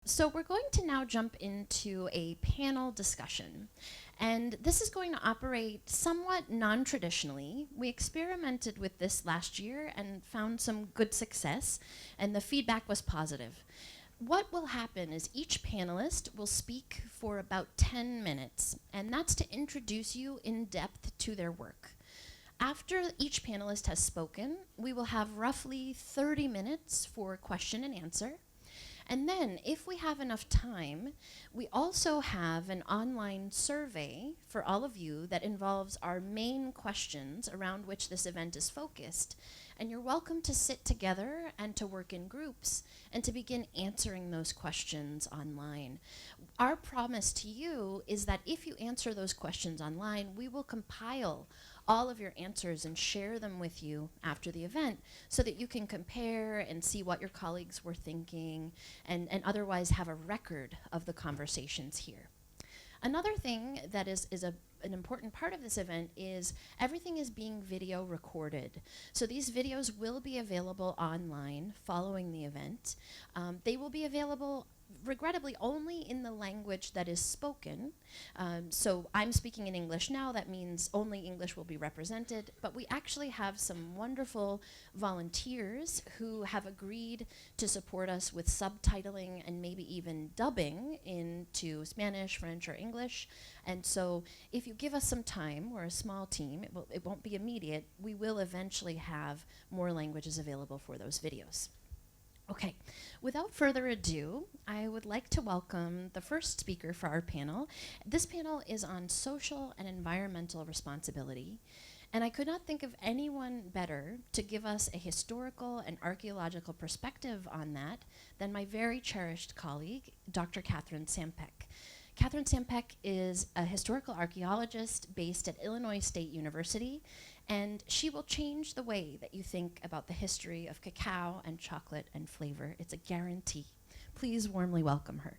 So we're going to now jump into a panel discussion. And this is going to operate somewhat non-traditionally. We experimented with this last year and found some good success, and the feedback was positive. What will happen is each panelist will speak for about 10 minutes, and that's to introduce you in depth to their work. After each panelist has spoken, we will have roughly 30 minutes for question and answer. And then, if we have enough time, we also have an online survey for all of you that involves our main questions around which this event is focused. And you're welcome to sit together and to work in groups and to begin answering those questions online. Our promise to you is that if you answer those questions online, we will compile all of your answers and share them with you after the event so that you can compare and see what your colleagues were thinking and otherwise have a record of the conversations here. Another thing that is an important part of this event is everything is being video recorded. So these videos will be available online following the event. They will be available regrettably only in the language that is spoken. So I'm speaking in English now, that means only English will be represented, but we actually have some wonderful volunteers who have agreed to support us with subtitling and maybe even dubbing into Spanish, French, or English. And so if you give us some time, we're a small team, it won't be immediate, we will eventually have more languages available for those videos. Okay, without further ado, I would like to welcome the first speaker for our panel. This panel is on social and environmental responsibility, and I could not think of anyone better to give us a historical and archaeological perspective on that than my very cherished colleague, Dr. Katherine Sam Peck. Katherine Sam Peck is a historical archaeologist based at Illinois State University, and she will change the way that you think about the history of cacao and chocolate and flavor. It's a guarantee. Please warmly welcome her.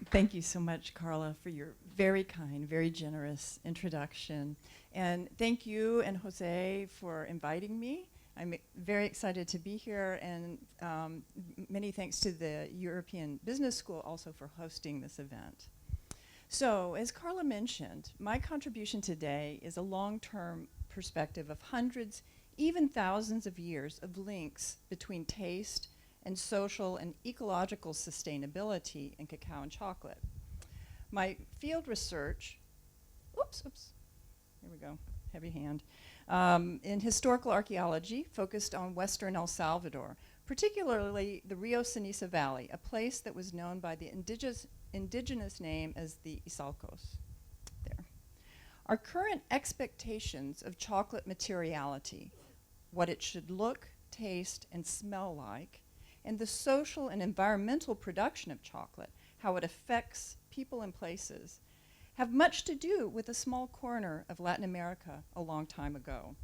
Thank you so much, Carla, for your very kind, very generous introduction. And thank you and Jose for inviting me. I'm very excited to be here, and many thanks to the European Business School also for hosting this event. So, as Carla mentioned, my contribution today is a long-term perspective of hundreds, even thousands of years of links between taste and social and ecological sustainability in cacao and chocolate. My field research, here we go, heavy hand, in historical archaeology focused on Western El Salvador, particularly the Rio Ceniza Valley, a place that was known by the indigenous name as the Isalcos. There. Our current expectations of chocolate materiality, what it should look, taste, and smell like, and the social and environmental production of chocolate, how it affects people and places, have much to do with a small corner of Latin America a long time ago.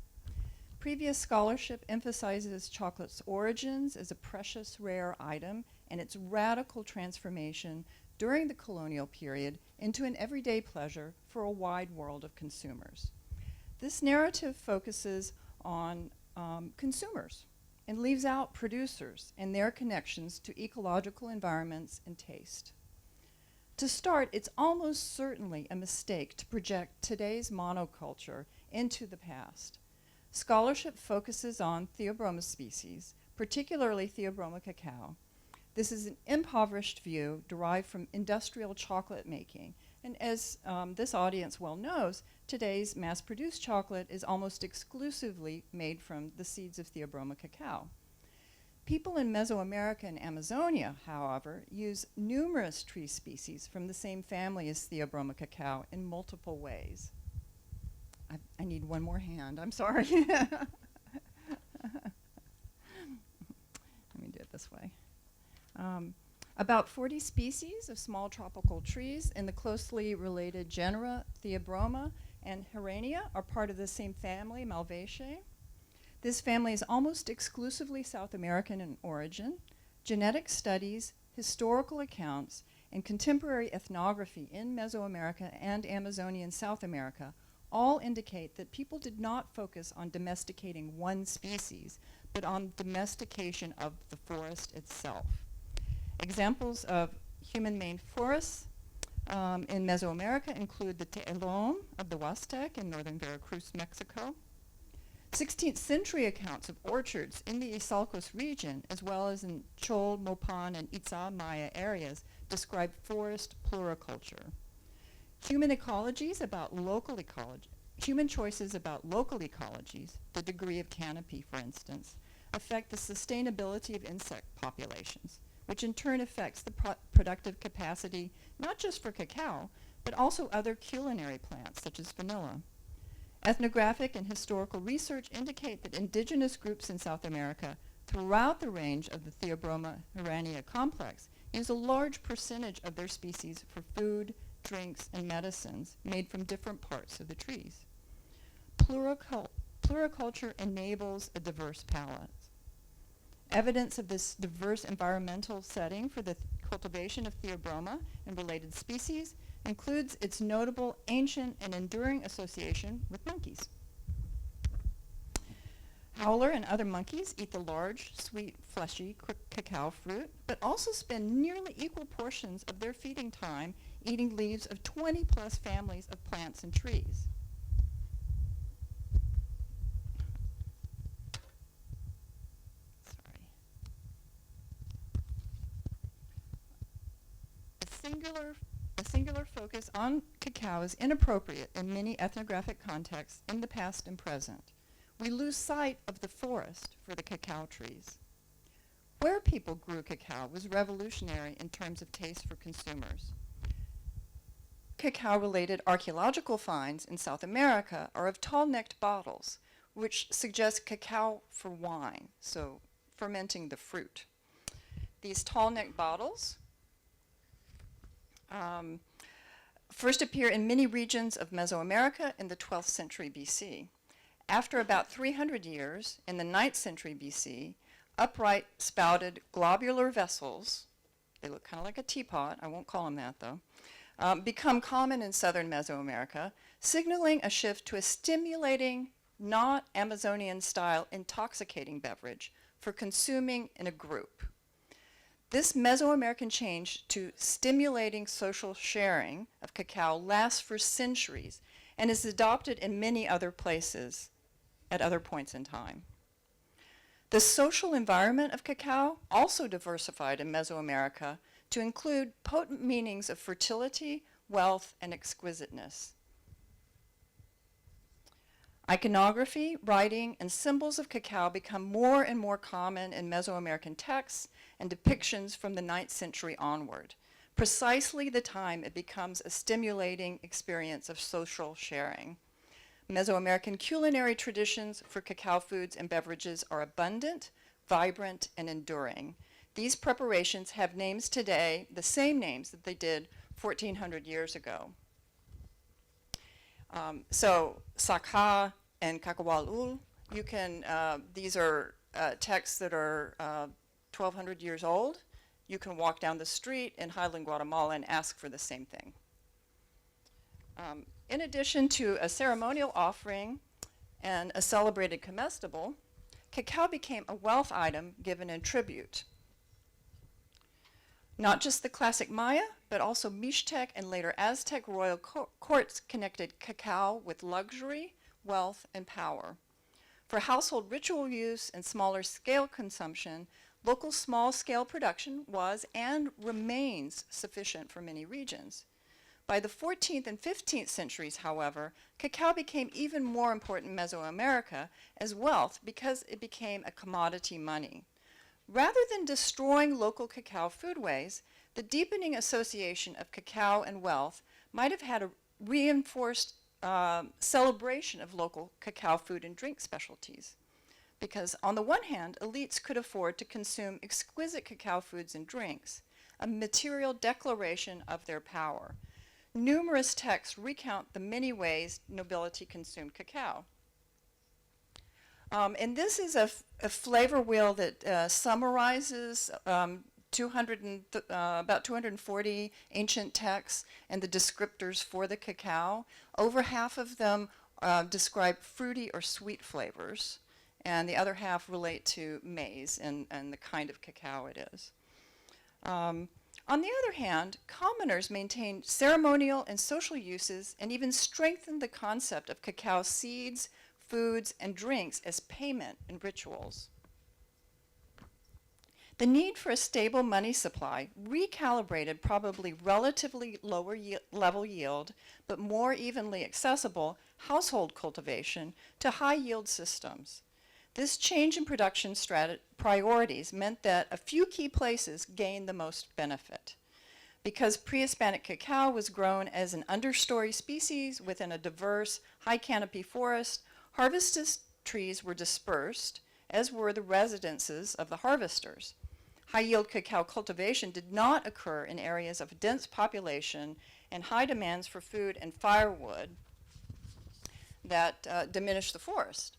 Previous scholarship emphasizes chocolate's origins as a precious, rare item and its radical transformation during the colonial period into an everyday pleasure for a wide world of consumers. This narrative focuses on consumers and leaves out producers and their connections to ecological environments and taste. To start, it's almost certainly a mistake to project today's monoculture into the past. Scholarship focuses on Theobroma species, particularly Theobroma cacao. This is an impoverished view derived from industrial chocolate making. And as this audience well knows, today's mass-produced chocolate is almost exclusively made from the seeds of Theobroma cacao. People in Mesoamerica and Amazonia, however, use numerous tree species from the same family as Theobroma cacao in multiple ways. I need one more hand, I'm sorry. Let me do it this way. About 40 species of small tropical trees in the closely related genera Theobroma and Herrania are part of the same family, Malvaceae. This family is almost exclusively South American in origin. Genetic studies, historical accounts, and contemporary ethnography in Mesoamerica and Amazonia and South America all indicate that people did not focus on domesticating one species, but on domestication of the forest itself. Examples of human-made forests in Mesoamerica include the Te'elom of the Huastec in northern Veracruz, Mexico. 16th century accounts of orchards in the Izalcos region, as well as in Chol, Mopan, and Itzá Maya areas, describe forest pluriculture. Human choices about local ecologies, the degree of canopy, for instance, affect the sustainability of insect populations, which in turn affects the productive capacity not just for cacao, but also other culinary plants such as vanilla. Ethnographic and historical research indicate that indigenous groups in South America throughout the range of the Theobroma Urania complex use a large percentage of their species for food, drinks, and medicines made from different parts of the trees. Pluriculture enables a diverse palate. Evidence of this diverse environmental setting for the cultivation of Theobroma and related species includes its notable ancient and enduring association with monkeys. Howler and other monkeys eat the large, sweet, fleshy cacao fruit, but also spend nearly equal portions of their feeding time eating leaves of 20-plus families of plants and trees. A singular focus on cacao is inappropriate in many ethnographic contexts in the past and present. We lose sight of the forest for the cacao trees. Where people grew cacao was revolutionary in terms of taste for consumers. Cacao-related archaeological finds in South America are of tall-necked bottles, which suggest cacao for wine, so fermenting the fruit. These tall-necked bottles first appear in many regions of Mesoamerica in the 12th century BC. After about 300 years, in the 9th century BC, upright spouted globular vessels, they look kind of like a teapot, I won't call them that though, become common in southern Mesoamerica, signaling a shift to a stimulating, not Amazonian-style intoxicating beverage for consuming in a group. This Mesoamerican change to stimulating social sharing of cacao lasts for centuries and is adopted in many other places at other points in time. The social environment of cacao also diversified in Mesoamerica to include potent meanings of fertility, wealth, and exquisiteness. Iconography, writing, and symbols of cacao become more and more common in Mesoamerican texts and depictions from the 9th century onward, precisely the time it becomes a stimulating experience of social sharing. Mesoamerican culinary traditions for cacao foods and beverages are abundant, vibrant, and enduring. These preparations have names today, the same names that they did 1,400 years ago. So Sakha and Kakawaul, you can, these are texts that are 1,200 years old. You can walk down the street in Highland, Guatemala and ask for the same thing. In addition to a ceremonial offering and a celebrated comestible, cacao became a wealth item given in tribute. Not just the classic Maya, but also Mixtec and later Aztec royal courts connected cacao with luxury, wealth, and power. For household ritual use and smaller scale consumption, local small-scale production was and remains sufficient for many regions. By the 14th and 15th centuries, however, cacao became even more important in Mesoamerica as wealth because it became a commodity money. Rather than destroying local cacao foodways, the deepening association of cacao and wealth might have had a reinforced celebration of local cacao food and drink specialties. Because on the one hand, elites could afford to consume exquisite cacao foods and drinks, a material declaration of their power. Numerous texts recount the many ways nobility consumed cacao. And this is a flavor wheel that summarizes about 240 ancient texts and the descriptors for the cacao. Over half of them describe fruity or sweet flavors, and the other half relate to maize and the kind of cacao it is. On the other hand, commoners maintained ceremonial and social uses and even strengthened the concept of cacao seeds, foods, and drinks as payment in rituals. The need for a stable money supply recalibrated probably relatively lower level yield, but more evenly accessible household cultivation to high yield systems. This change in production priorities meant that a few key places gained the most benefit. Because pre-Hispanic cacao was grown as an understory species within a diverse, high canopy forest, harvested trees were dispersed, as were the residences of the harvesters. High-yield cacao cultivation did not occur in areas of dense population and high demands for food and firewood that diminished the forest.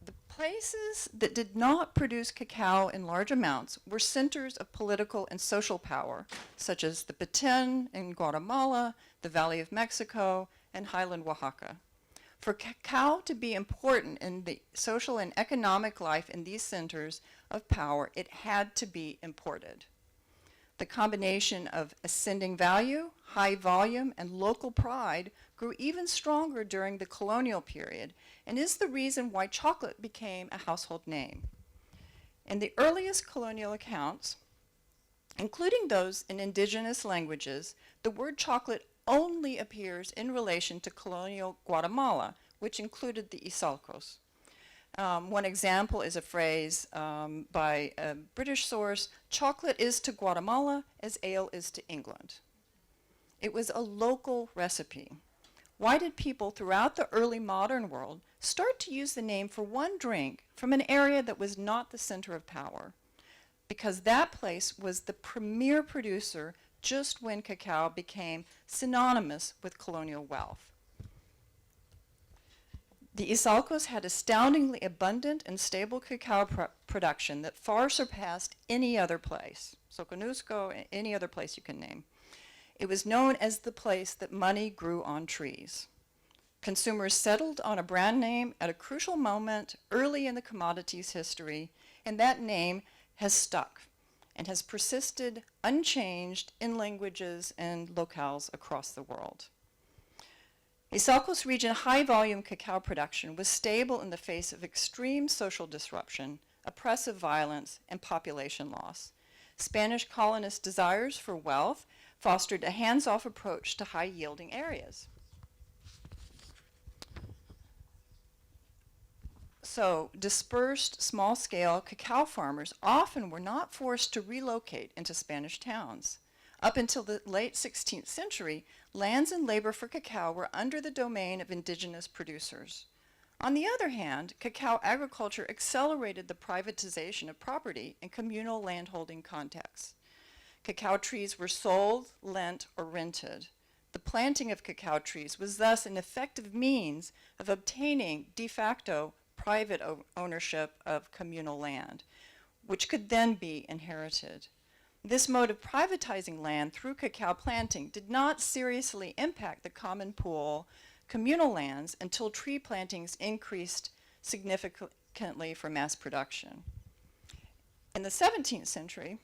The places that did not produce cacao in large amounts were centers of political and social power, such as the Petén in Guatemala, the Valley of Mexico, and highland Oaxaca. For cacao to be important in the social and economic life in these centers of power, it had to be imported. The combination of ascending value, high volume, and local pride grew even stronger during the colonial period and is the reason why chocolate became a household name. In the earliest colonial accounts, including those in indigenous languages, the word chocolate only appears in relation to colonial Guatemala, which included the Izalcos. One example is a phrase by a British source: chocolate is to Guatemala as ale is to England. It was a local recipe. Why did people throughout the early modern world start to use the name for one drink from an area that was not the center of power? Because that place was the premier producer just when cacao became synonymous with colonial wealth. The Izalcos had astoundingly abundant and stable cacao production that far surpassed any other place. Soconusco, any other place you can name. It was known as the place that money grew on trees. Consumers settled on a brand name at a crucial moment early in the commodity's history, and that name has stuck and has persisted unchanged in languages and locales across the world. Izalcos region high-volume cacao production was stable in the face of extreme social disruption, oppressive violence, and population loss. Spanish colonists' desires for wealth fostered a hands-off approach to high-yielding areas. So, dispersed, small-scale cacao farmers often were not forced to relocate into Spanish towns. Up until the late 16th century, lands and labor for cacao were under the domain of indigenous producers. On the other hand, cacao agriculture accelerated the privatization of property in communal landholding contexts. Cacao trees were sold, lent, or rented. The planting of cacao trees was thus an effective means of obtaining de facto private ownership of communal land, which could then be inherited. This mode of privatizing land through cacao planting did not seriously impact the common pool communal lands until tree plantings increased significantly for mass production. In the 17th century,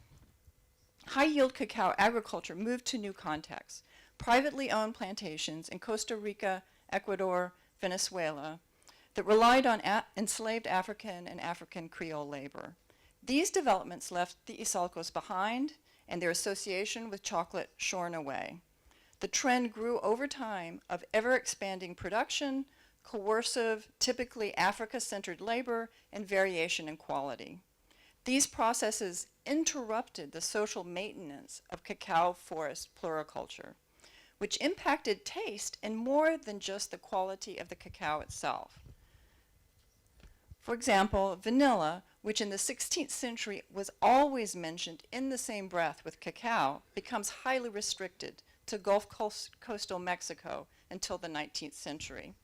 high-yield cacao agriculture moved to new contexts. Privately owned plantations in Costa Rica, Ecuador, Venezuela that relied on enslaved African and African Creole labor. These developments left the Izalcos behind and their association with chocolate shorn away. The trend grew over time of ever-expanding production, coercive, typically Africa-centered labor, and variation in quality. These processes interrupted the social maintenance of cacao forest pluriculture, which impacted taste in more than just the quality of the cacao itself. For example, vanilla, which in the 16th century was always mentioned in the same breath with cacao, becomes highly restricted to Gulf coastal Mexico until the 19th century.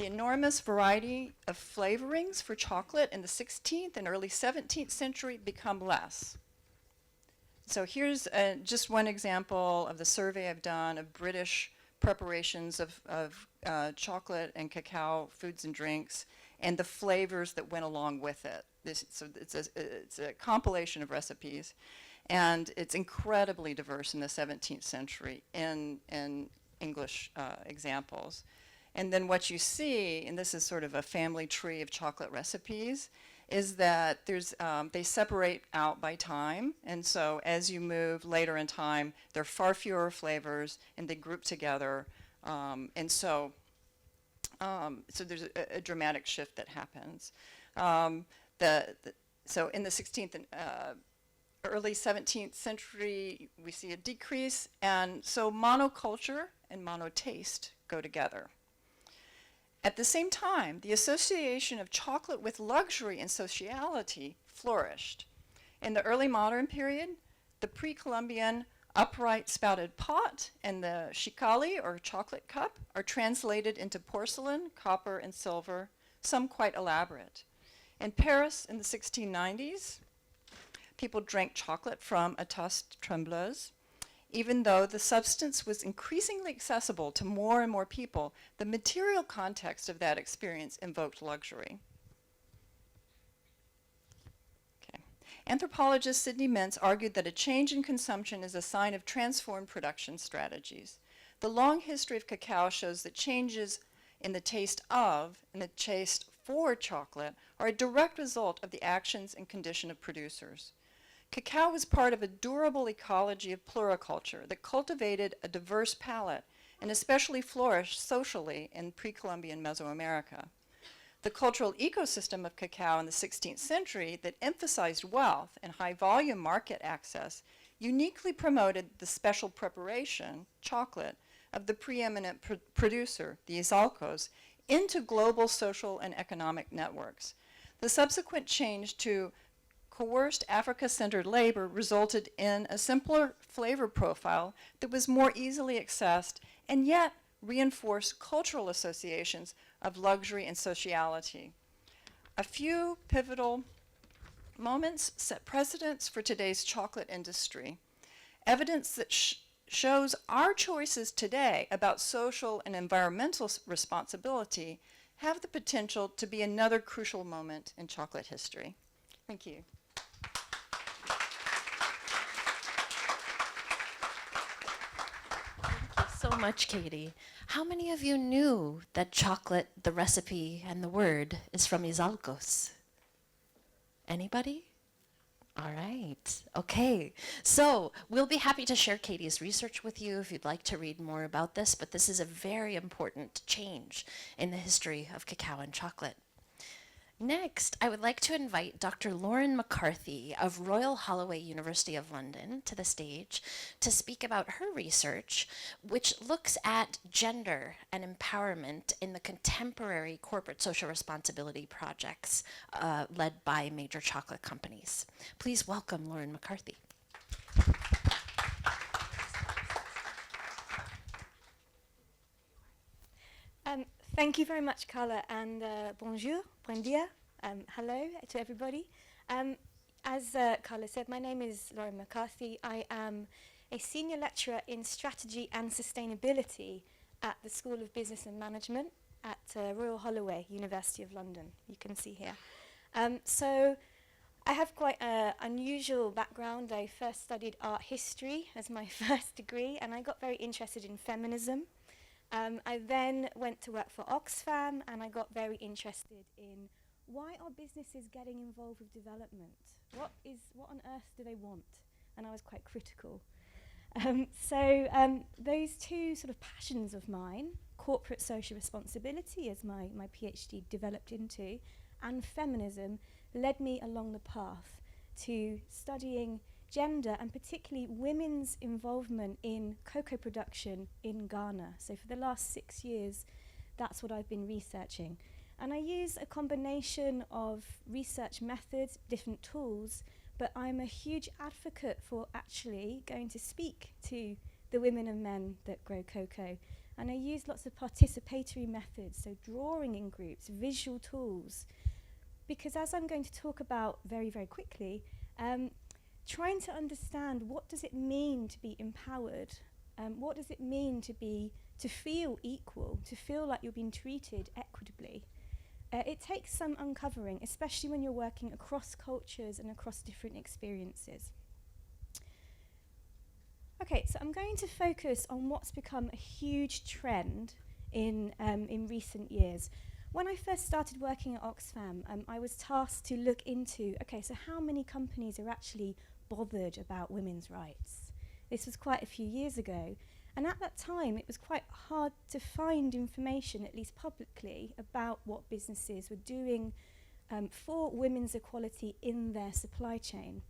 The enormous variety of flavorings for chocolate in the 16th and early 17th century become less. So here's just one example of the survey I've done of British preparations of chocolate and cacao foods and drinks, and the flavors that went along with it. So it's a compilation of recipes, and it's incredibly diverse in the 17th century in English examples. And then what you see, and this is sort of a family tree of chocolate recipes, is that there's they separate out by time, and so as you move later in time, there are far fewer flavors, and they group together, and so there's a dramatic shift that happens. So in the 16th and early 17th century, we see a decrease, and so monoculture and monotaste go together. At the same time, the association of chocolate with luxury and sociality flourished. In the early modern period, the pre-Columbian upright spouted pot and the shikali, or chocolate cup, are translated into porcelain, copper, and silver, some quite elaborate. In Paris in the 1690s, people drank chocolate from a tasse trembleuse. Even though the substance was increasingly accessible to more and more people, the material context of that experience invoked luxury. Okay. Anthropologist Sidney Mintz argued that a change in consumption is a sign of transformed production strategies. The long history of cacao shows that changes in the taste of and the taste for chocolate are a direct result of the actions and condition of producers. Cacao was part of a durable ecology of pluriculture that cultivated a diverse palate and especially flourished socially in pre-Columbian Mesoamerica. The cultural ecosystem of cacao in the 16th century that emphasized wealth and high-volume market access uniquely promoted the special preparation, chocolate, of the preeminent producer, the Izalcos, into global social and economic networks. The subsequent change to coerced Africa-centered labor resulted in a simpler flavor profile that was more easily accessed and yet reinforced cultural associations of luxury and sociality. A few pivotal moments set precedents for today's chocolate industry. Evidence that shows our choices today about social and environmental responsibility have the potential to be another crucial moment in chocolate history. Thank you. So much, Katie. How many of you knew that chocolate, the recipe, and the word is from Izalcos? Anybody? All right. Okay. So we'll be happy to share Katie's research with you if you'd like to read more about this, but this is a very important change in the history of cacao and chocolate. Next, I would like to invite Dr. Lauren McCarthy of Royal-Holloway, University of London, to the stage to speak about her research, which looks at gender and empowerment in the contemporary corporate social responsibility projects led by major chocolate companies. Please welcome Lauren McCarthy. Thank you very much, Carla, and bonjour, buen dia, hello to everybody. As Carla said, my name is Lauren McCarthy. I am a senior lecturer in strategy and sustainability at the School of Business and Management at Royal-Holloway, University of London. You can see here. So I have quite an unusual background. I first studied art history as my first degree, and I got very interested in feminism. I then went to work for Oxfam, and I got very interested in why are businesses getting involved with development? What on earth do they want? And I was quite critical. So those two sort of passions of mine, corporate social responsibility, as my PhD developed into, and feminism, led me along the path to studying gender and particularly women's involvement in cocoa production in Ghana. So for the last 6 years, that's what I've been researching. And I use a combination of research methods, different tools, but I'm a huge advocate for actually going to speak to the women and men that grow cocoa And I used lots of participatory methods, so drawing in groups, visual tools, because as I'm going to talk about very, very quickly, trying to understand what does it mean to be empowered, what does it mean to feel equal, to feel like you're being treated equitably. It takes some uncovering, especially when you're working across cultures and across different experiences. Okay, so I'm going to focus on what's become a huge trend in recent years. When I first started working at Oxfam, I was tasked to look into, okay, so how many companies are actually bothered about women's rights? This was quite a few years ago. And at that time, it was quite hard to find information, at least publicly, about what businesses were doing for women's equality in their supply chain.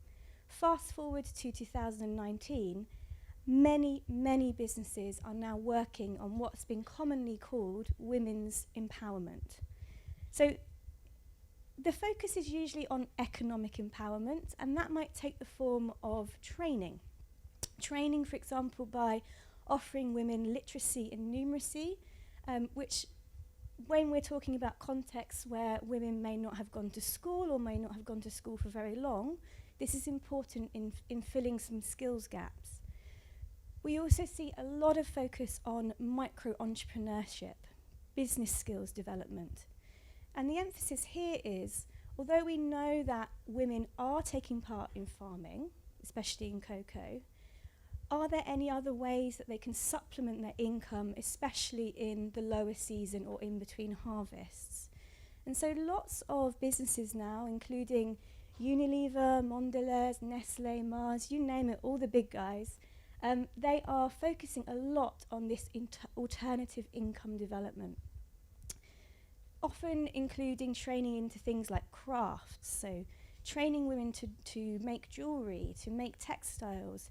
Fast forward to 2019, many businesses are now working on what's been commonly called women's empowerment. So the focus is usually on economic empowerment, and that might take the form of training. Training, for example, by offering women literacy and numeracy, which when we're talking about contexts where women may not have gone to school or may not have gone to school for very long, this is important in filling some skills gaps. We also see a lot of focus on micro-entrepreneurship, business skills development. And the emphasis here is, although we know that women are taking part in farming, especially in cocoa, are there any other ways that they can supplement their income, especially in the lower season or in between harvests? And so lots of businesses now, including Unilever, Mondelez, Nestle, Mars, you name it, all the big guys, they are focusing a lot on this alternative income development, often including training into things like crafts, so training women to make jewellery, to make textiles,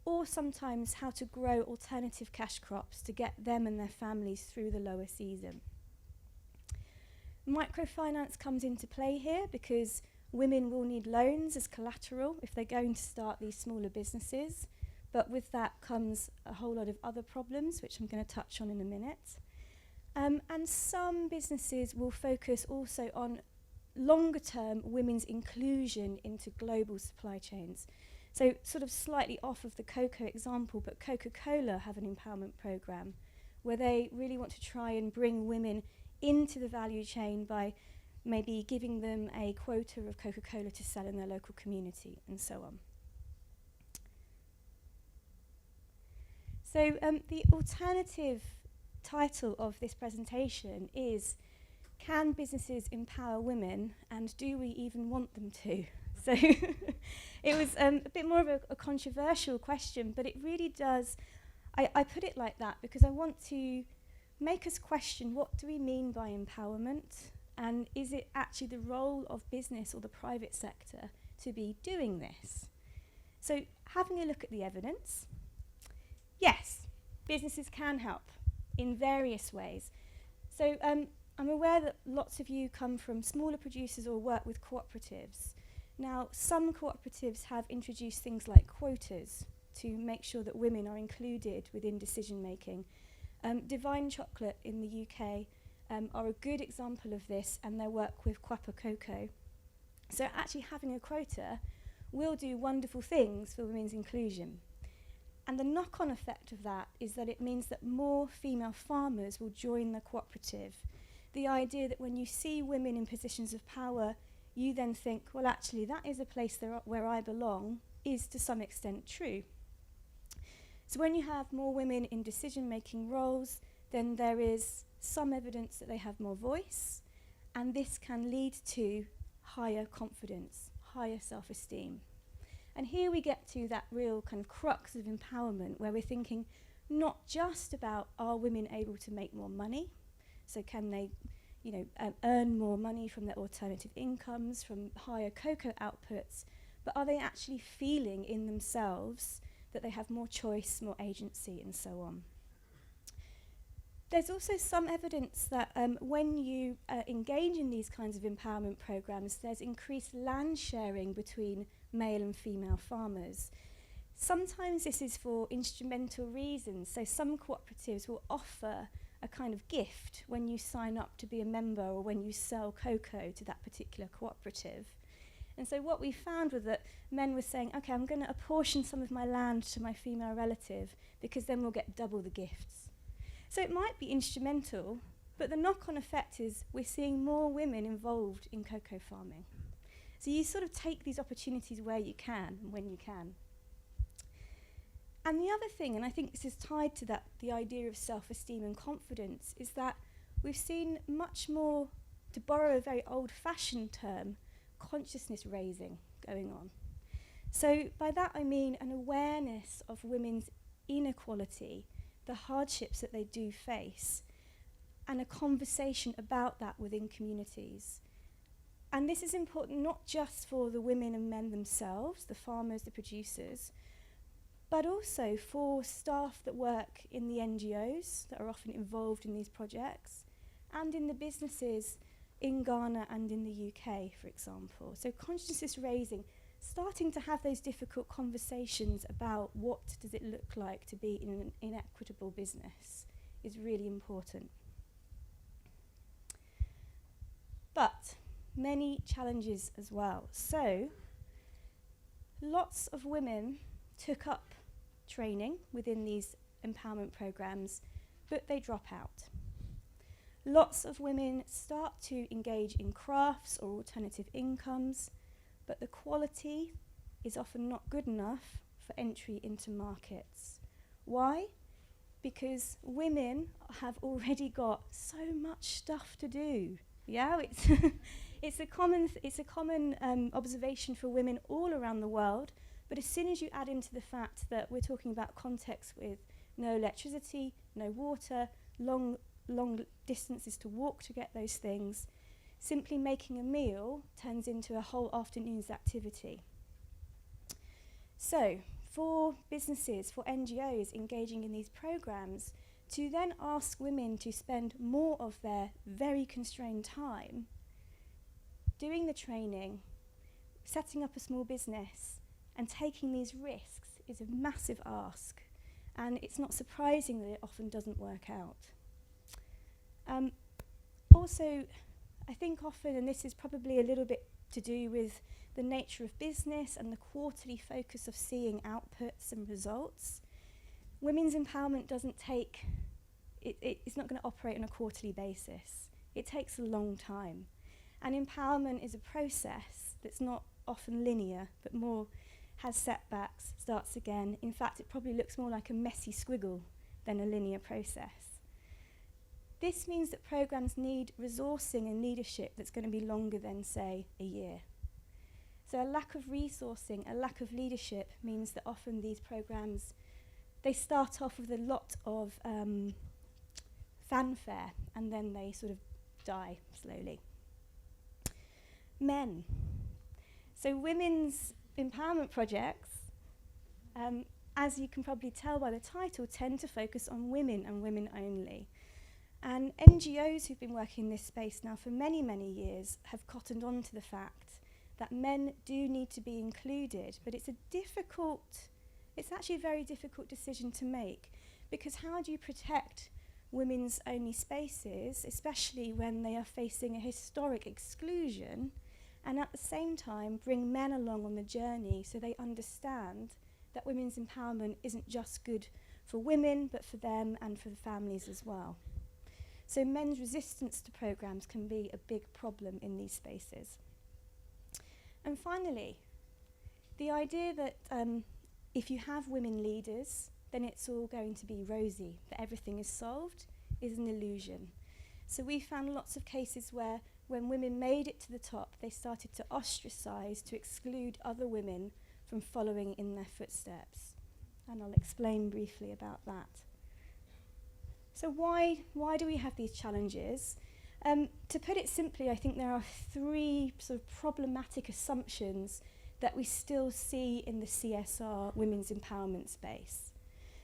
or sometimes how to grow alternative cash crops to get them and their families through the lower season. Microfinance comes into play here because women will need loans as collateral if they're going to start these smaller businesses, but with that comes a whole lot of other problems, which I'm going to touch on in a minute. And some businesses will focus also on longer-term women's inclusion into global supply chains. So sort of slightly off of the cocoa example, but Coca-Cola have an empowerment program where they really want to try and bring women into the value chain by maybe giving them a quota of Coca-Cola to sell in their local community and so on. So the alternative title of this presentation is, Can Businesses Empower Women, and Do We Even Want Them to? So it was a bit more of a controversial question, but it really does, I put it like that because I want to make us question, what do we mean by empowerment, and is it actually the role of business or the private sector to be doing this? So having a look at the evidence, yes, businesses can help in various ways. So I'm aware that lots of you come from smaller producers or work with cooperatives. Now, some cooperatives have introduced things like quotas to make sure that women are included within decision making. Divine Chocolate in the UK are a good example of this, and their work with Quapper Cocoa. So actually having a quota will do wonderful things for women's inclusion. And the knock-on effect of that is that it means that more female farmers will join the cooperative. The idea that when you see women in positions of power, you then think, well, actually, that is a place where I belong, is to some extent true. So when you have more women in decision-making roles, then there is some evidence that they have more voice, and this can lead to higher confidence, higher self-esteem. And here we get to that real kind of crux of empowerment, where we're thinking not just about, are women able to make more money? So can they earn more money from their alternative incomes, from higher cocoa outputs, but are they actually feeling in themselves that they have more choice, more agency, and so on? There's also some evidence that when you engage in these kinds of empowerment programs, there's increased land sharing between male and female farmers. Sometimes this is for instrumental reasons. So some cooperatives will offer a kind of gift when you sign up to be a member or when you sell cocoa to that particular cooperative. And so what we found was that men were saying, okay, I'm going to apportion some of my land to my female relative because then we'll get double the gifts. So it might be instrumental, but the knock-on effect is we're seeing more women involved in cocoa farming. So you sort of take these opportunities where you can and when you can. And the other thing, and I think this is tied to that, the idea of self-esteem and confidence, is that we've seen much more, to borrow a very old-fashioned term, consciousness raising going on. So by that I mean an awareness of women's inequality, the hardships that they do face, and a conversation about that within communities. And this is important not just for the women and men themselves, the farmers, the producers, but also for staff that work in the NGOs that are often involved in these projects, and in the businesses in Ghana and in the UK, for example. So consciousness raising, starting to have those difficult conversations about what does it look like to be in an inequitable business is really important. But many challenges as well. So lots of women took up training within these empowerment programs, but they drop out. Lots of women start to engage in crafts or alternative incomes, but the quality is often not good enough for entry into markets. Why? Because women have already got so much stuff to do. Yeah, it's a common observation for women all around the world. But as soon as you add into the fact that we're talking about contexts with no electricity, no water, long distances to walk to get those things, simply making a meal turns into a whole afternoon's activity. So for businesses, for NGOs engaging in these programs, to then ask women to spend more of their very constrained time doing the training, setting up a small business, and taking these risks is a massive ask. And it's not surprising that it often doesn't work out. Also, I think often, and this is probably a little bit to do with the nature of business and the quarterly focus of seeing outputs and results, women's empowerment doesn't take, it's not going to operate on a quarterly basis. It takes a long time. And empowerment is a process that's not often linear, but more has setbacks, starts again. In fact, it probably looks more like a messy squiggle than a linear process. This means that programs need resourcing and leadership that's going to be longer than, say, a year. So a lack of resourcing, a lack of leadership means that often these programs, they start off with a lot of fanfare and then they sort of die slowly. Men. So women's empowerment projects, as you can probably tell by the title, tend to focus on women and women only. And NGOs who've been working in this space now for many, many years have cottoned on to the fact that men do need to be included, but it's actually a very difficult decision to make, because how do you protect women's only spaces, especially when they are facing a historic exclusion, and at the same time bring men along on the journey so they understand that women's empowerment isn't just good for women, but for them and for the families as well. So men's resistance to programs can be a big problem in these spaces. And finally, the idea that if you have women leaders, then it's all going to be rosy, that everything is solved, is an illusion. So we found lots of cases where when women made it to the top, they started to ostracize, to exclude other women from following in their footsteps. And I'll explain briefly about that. So why do we have these challenges? To put it simply, I think there are three sort of problematic assumptions that we still see in the CSR women's empowerment space.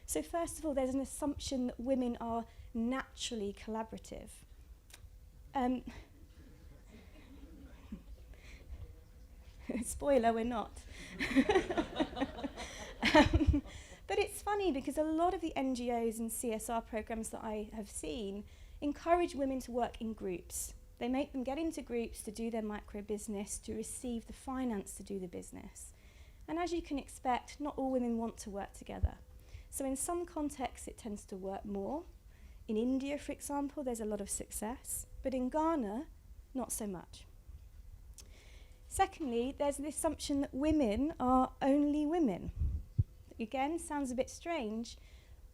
So first of all, there's an assumption that women are naturally collaborative. Spoiler, we're not. But it's funny because a lot of the NGOs and CSR programs that I have seen encourage women to work in groups. They make them get into groups to do their micro business, to receive the finance to do the business. And as you can expect, not all women want to work together. So in some contexts, it tends to work more. In India, for example, there's a lot of success, but in Ghana, not so much. Secondly, there's the assumption that women are only women. Again, sounds a bit strange,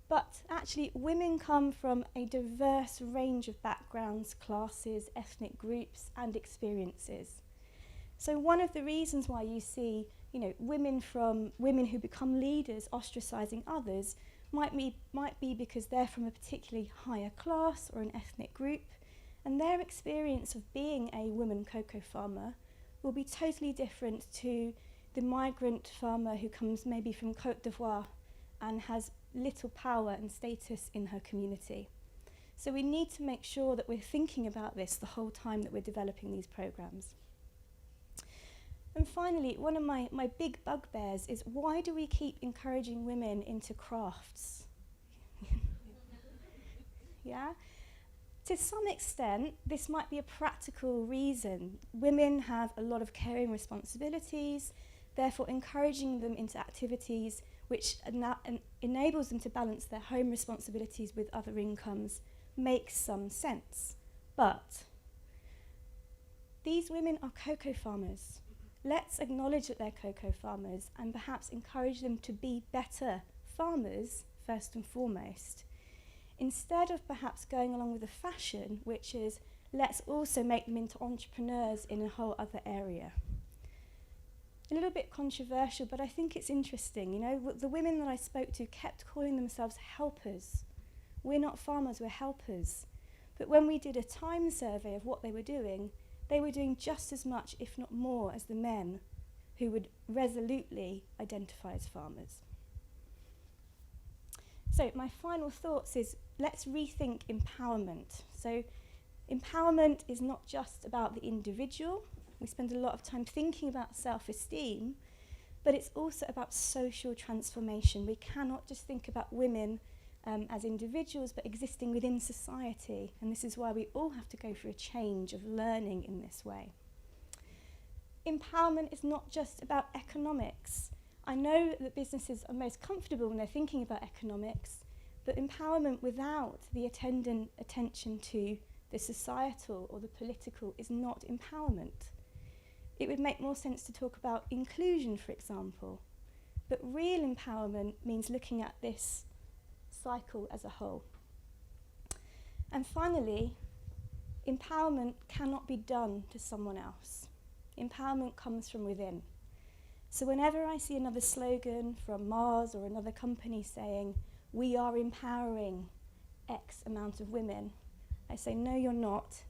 but actually women come from a diverse range of backgrounds, classes, ethnic groups, and experiences. So one of the reasons why you see, women who become leaders ostracizing others might be because they're from a particularly higher class or an ethnic group, and their experience of being a woman cocoa farmer will be totally different to the migrant farmer who comes maybe from Côte d'Ivoire and has little power and status in her community. So we need to make sure that we're thinking about this the whole time that we're developing these programs. And finally, one of my big bugbears is, why do we keep encouraging women into crafts? Yeah? To some extent, this might be a practical reason. Women have a lot of caring responsibilities, therefore encouraging them into activities which enables them to balance their home responsibilities with other incomes makes some sense. But these women are cocoa farmers. Let's acknowledge that they're cocoa farmers and perhaps encourage them to be better farmers first and foremost, instead of perhaps going along with the fashion, which is let's also make them into entrepreneurs in a whole other area. A little bit controversial, but I think it's interesting. The women that I spoke to kept calling themselves helpers. We're not farmers, we're helpers. But when we did a time survey of what they were doing just as much, if not more, as the men who would resolutely identify as farmers. So my final thoughts is, let's rethink empowerment. So empowerment is not just about the individual. We spend a lot of time thinking about self-esteem, but it's also about social transformation. We cannot just think about women as individuals, but existing within society. And this is why we all have to go through a change of learning in this way. Empowerment is not just about economics. I know that businesses are most comfortable when they're thinking about economics, but empowerment without the attendant attention to the societal or the political is not empowerment. It would make more sense to talk about inclusion, for example. But real empowerment means looking at this cycle as a whole. And finally, empowerment cannot be done to someone else. Empowerment comes from within. So whenever I see another slogan from Mars or another company saying, we are empowering X amount of women, I say, no, you're not.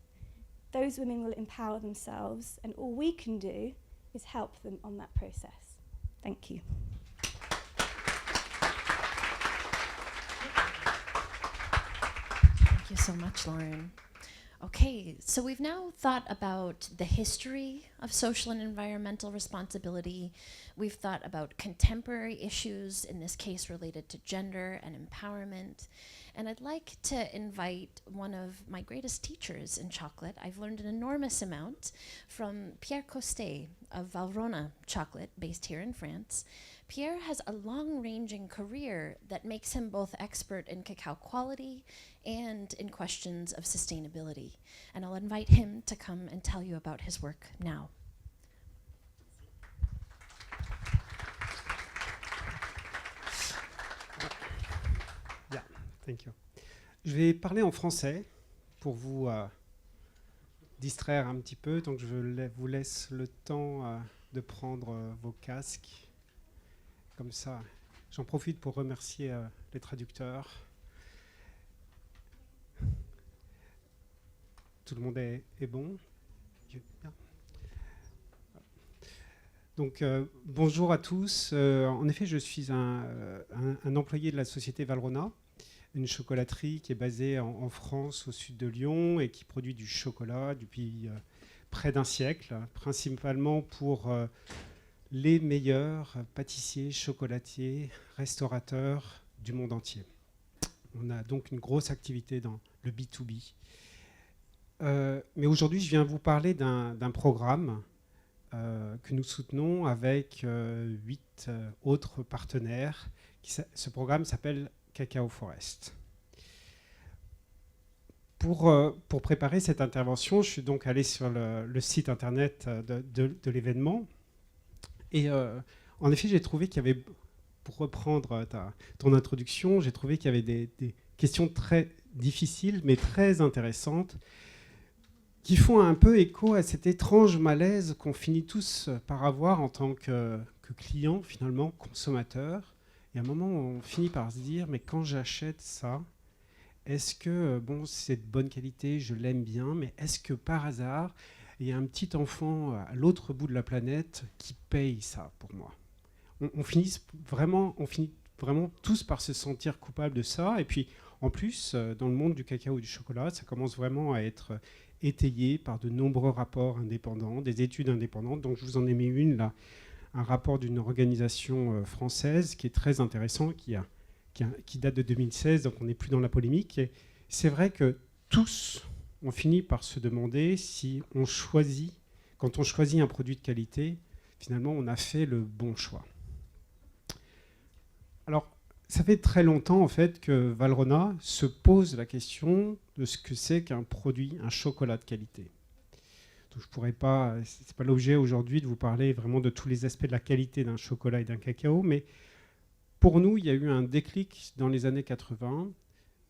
Those women will empower themselves, and all we can do is help them on that process. Thank you. Thank you so much, Lauren. Okay, so we've now thought about the history of social and environmental responsibility. We've thought about contemporary issues, in this case related to gender and empowerment. And I'd like to invite one of my greatest teachers in chocolate. I've learned an enormous amount from Pierre Costet of Valrhona chocolate, based here in France. Pierre has a long-ranging career that makes him both expert in cacao quality and in questions of sustainability. And I'll invite him to come and tell you about his work now. Yeah, thank you. Je vais parler en français pour vous distraire un petit peu, donc je vous laisse le temps de prendre vos casques. Comme ça, j'en profite pour remercier les traducteurs. Tout le monde est bon? Donc, bonjour à tous. En effet, je suis un employé de la société Valrhona, une chocolaterie qui est basée en France, au sud de Lyon, et qui produit du chocolat depuis près d'un siècle, principalement pour les meilleurs pâtissiers, chocolatiers, restaurateurs du monde entier. On a donc une grosse activité dans le B2B. Mais aujourd'hui, je viens vous parler d'un programme que nous soutenons avec 8 autres partenaires. Ce programme s'appelle Cacao Forest. Pour préparer cette intervention, je suis donc allé sur le site internet de l'événement. Et en effet, j'ai trouvé qu'il y avait, pour reprendre ton introduction, j'ai trouvé qu'il y avait des questions très difficiles, mais très intéressantes, qui font un peu écho à cet étrange malaise qu'on finit tous par avoir en tant que client, finalement, consommateur. Et à un moment, on finit par se dire, mais quand j'achète ça, est-ce que, bon, c'est de bonne qualité, je l'aime bien, mais est-ce que par hasard, il y a un petit enfant à l'autre bout de la planète qui paye ça pour moi? On finit vraiment tous par se sentir coupable de ça. Et puis, en plus, dans le monde du cacao et du chocolat, ça commence vraiment à être étayé par de nombreux rapports indépendants, des études indépendantes. Donc, je vous en ai mis une là, un rapport d'une organisation française qui est très intéressant, qui date de 2016, donc on n'est plus dans la polémique. Et c'est vrai que tous, on finit par se demander si quand on choisit un produit de qualité, finalement, on a fait le bon choix. Alors, ça fait très longtemps, en fait, que Valrhona se pose la question de ce que c'est qu'un produit, un chocolat de qualité. Donc, je pourrais pas, c'est pas l'objet aujourd'hui de vous parler vraiment de tous les aspects de la qualité d'un chocolat et d'un cacao, mais pour nous, il y a eu un déclic dans les années 80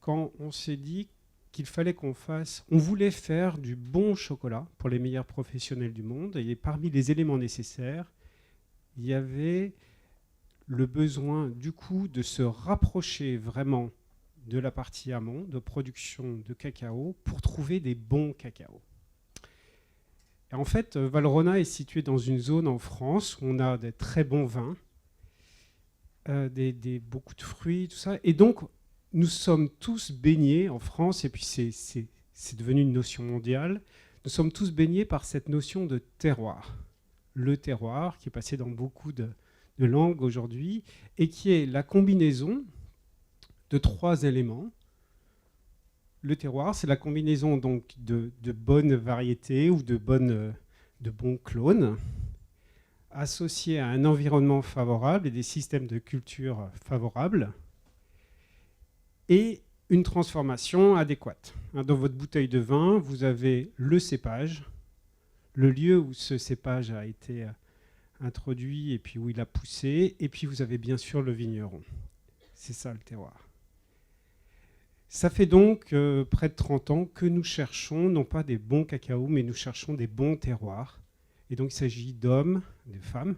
quand on s'est dit qu'il fallait on voulait faire du bon chocolat pour les meilleurs professionnels du monde. Et parmi les éléments nécessaires, il y avait le besoin du coup de se rapprocher vraiment de la partie amont, de production de cacao, pour trouver des bons cacaos. Et en fait, Valrhona est situé dans une zone en France où on a des très bons vins, beaucoup de fruits, tout ça. Et donc, nous sommes tous baignés en France, et puis c'est devenu une notion mondiale, nous sommes tous baignés par cette notion de terroir. Le terroir, qui est passé dans beaucoup de langues aujourd'hui, et qui est la combinaison de 3 éléments. Le terroir, c'est la combinaison donc de bonnes variétés ou de bons clones, associés à un environnement favorable et des systèmes de culture favorables, et une transformation adéquate. Dans votre bouteille de vin, vous avez le cépage, le lieu où ce cépage a été introduit et puis où il a poussé, et puis vous avez bien sûr le vigneron. C'est ça le terroir. Ça fait donc près de 30 ans que nous cherchons non pas des bons cacaos, mais nous cherchons des bons terroirs. Et donc il s'agit d'hommes, de femmes,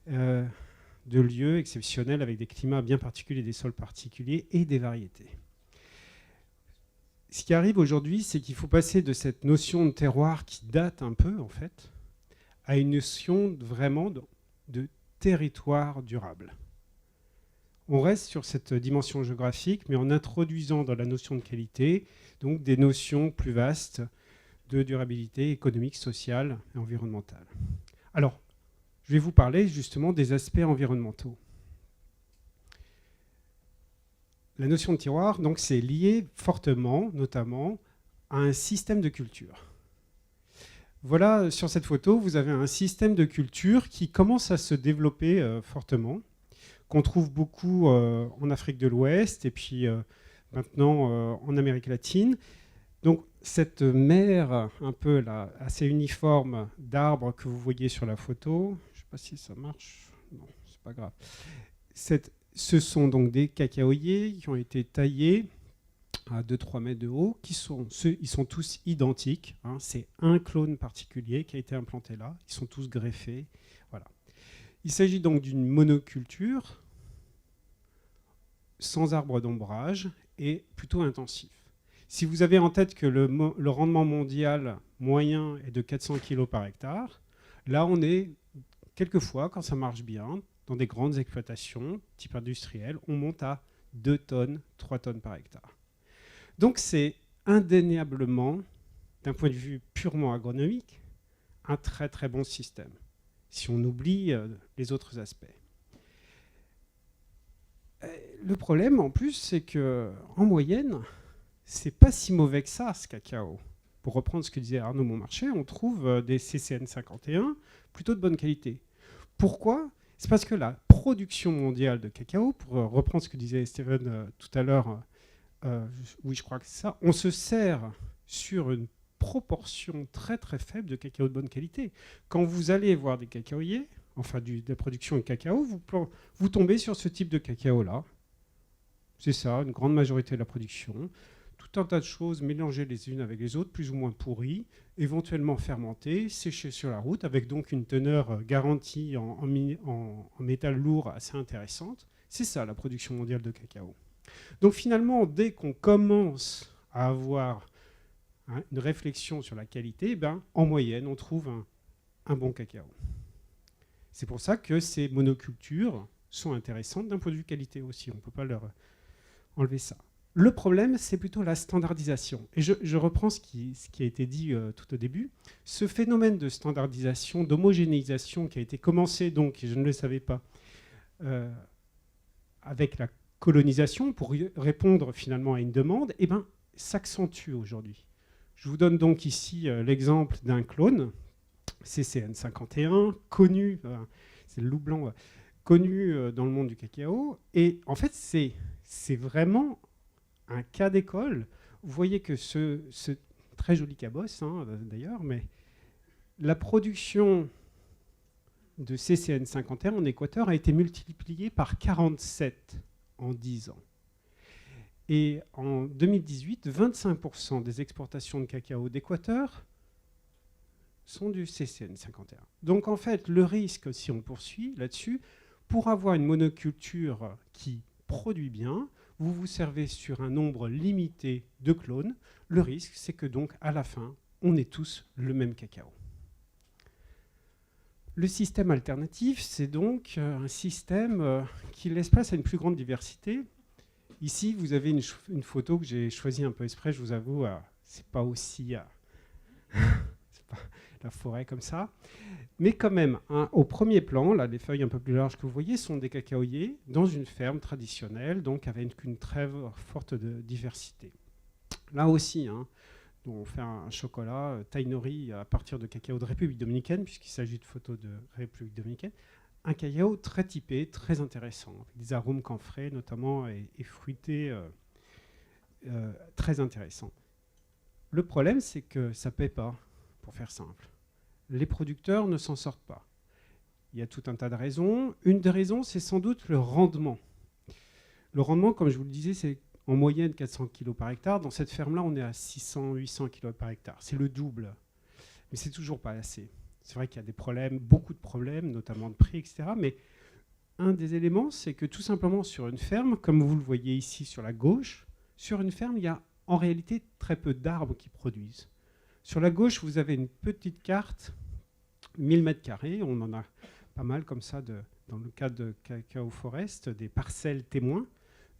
de lieux exceptionnels avec des climats bien particuliers, des sols particuliers et des variétés. Ce qui arrive aujourd'hui, c'est qu'il faut passer de cette notion de terroir qui date un peu, en fait, à une notion vraiment de territoire durable. On reste sur cette dimension géographique, mais en introduisant dans la notion de qualité donc des notions plus vastes de durabilité économique, sociale et environnementale. Alors, je vais vous parler justement des aspects environnementaux. La notion de terroir, donc, c'est lié fortement, notamment, à un système de culture. Voilà, sur cette photo, vous avez un système de culture qui commence à se développer fortement, qu'on trouve beaucoup en Afrique de l'Ouest et puis maintenant en Amérique latine. Donc cette mer un peu là, assez uniforme d'arbres que vous voyez sur la photo, je ne sais pas si ça marche, non, c'est pas grave. Ce sont donc des cacaoyers qui ont été taillés à 2-3 mètres de haut, ils sont tous identiques. Hein, c'est un clone particulier qui a été implanté là. Ils sont tous greffés. Voilà. Il s'agit donc d'une monoculture sans arbre d'ombrage et plutôt intensif. Si vous avez en tête que le rendement mondial moyen est de 400 kg par hectare, là on est quelquefois, quand ça marche bien, dans des grandes exploitations type industriel, on monte à 2 tonnes, 3 tonnes par hectare. Donc c'est indéniablement, d'un point de vue purement agronomique, un très très bon système. si on oublie les autres aspects. Le problème, en plus, c'est qu'en moyenne, c'est pas si mauvais que ça, ce cacao. Pour reprendre ce que disait Arnaud Montmarché, on trouve des CCN 51 plutôt de bonne qualité. Pourquoi ? C'est parce que la production mondiale de cacao, pour reprendre ce que disait Steven tout à l'heure, oui, je crois que c'est ça, on se sert sur une proportion très très faible de cacao de bonne qualité. Quand vous allez voir des cacaoyers, enfin de la production de cacao, vous tombez sur ce type de cacao-là. C'est ça, une grande majorité de la production. Tout un tas de choses mélangées les unes avec les autres, plus ou moins pourries, éventuellement fermentées, séchées sur la route, avec donc une teneur garantie en métal lourd assez intéressante. C'est ça la production mondiale de cacao. Donc finalement, dès qu'on commence à avoir une réflexion sur la qualité, en moyenne, on trouve un bon cacao. C'est pour ça que ces monocultures sont intéressantes d'un point de vue qualité aussi. On ne peut pas leur enlever ça. Le problème, c'est plutôt la standardisation. Et je reprends ce qui a été dit tout au début. Ce phénomène de standardisation, d'homogénéisation qui a été commencé, donc, et je ne le savais pas, avec la colonisation, pour répondre finalement à une demande, s'accentue aujourd'hui. Je vous donne donc ici l'exemple d'un clone, CCN 51, connu, c'est le loup blanc, connu dans le monde du cacao. Et en fait, c'est vraiment un cas d'école. Vous voyez que ce très joli cabosse, d'ailleurs, mais la production de CCN 51 en Équateur a été multipliée par 47 en 10 ans. Et en 2018, 25% des exportations de cacao d'Équateur sont du CCN 51. Donc en fait, le risque, si on poursuit là-dessus, pour avoir une monoculture qui produit bien, vous vous servez sur un nombre limité de clones. Le risque, c'est que donc à la fin, on ait tous le même cacao. Le système alternatif, c'est donc un système qui laisse place à une plus grande diversité. Ici, vous avez une photo que j'ai choisie un peu exprès, je vous avoue, c'est pas aussi c'est pas la forêt comme ça. Mais quand même, au premier plan, là, les feuilles un peu plus larges que vous voyez sont des cacaoyers dans une ferme traditionnelle, donc avec une très forte diversité. Là aussi, on fait un chocolat taïnori à partir de cacao de République dominicaine, puisqu'il s'agit de photos de République dominicaine. Un cacao très typé, très intéressant, avec des arômes camphrés notamment et fruités très intéressants. Le problème, c'est que ça ne paie pas, pour faire simple. Les producteurs ne s'en sortent pas. Il y a tout un tas de raisons. Une des raisons, c'est sans doute le rendement. Le rendement, comme je vous le disais, c'est en moyenne 400 kg par hectare. Dans cette ferme-là, on est à 600-800 kg par hectare. C'est le double. Mais c'est toujours pas assez. C'est vrai qu'il y a des problèmes, beaucoup de problèmes, notamment de prix, etc. Mais un des éléments, c'est que tout simplement sur une ferme, comme vous le voyez ici sur la gauche, sur une ferme, il y a en réalité très peu d'arbres qui produisent. Sur la gauche, vous avez une petite carte, 1000 m². On en a pas mal comme ça dans le cas de Cacao Forest, des parcelles témoins.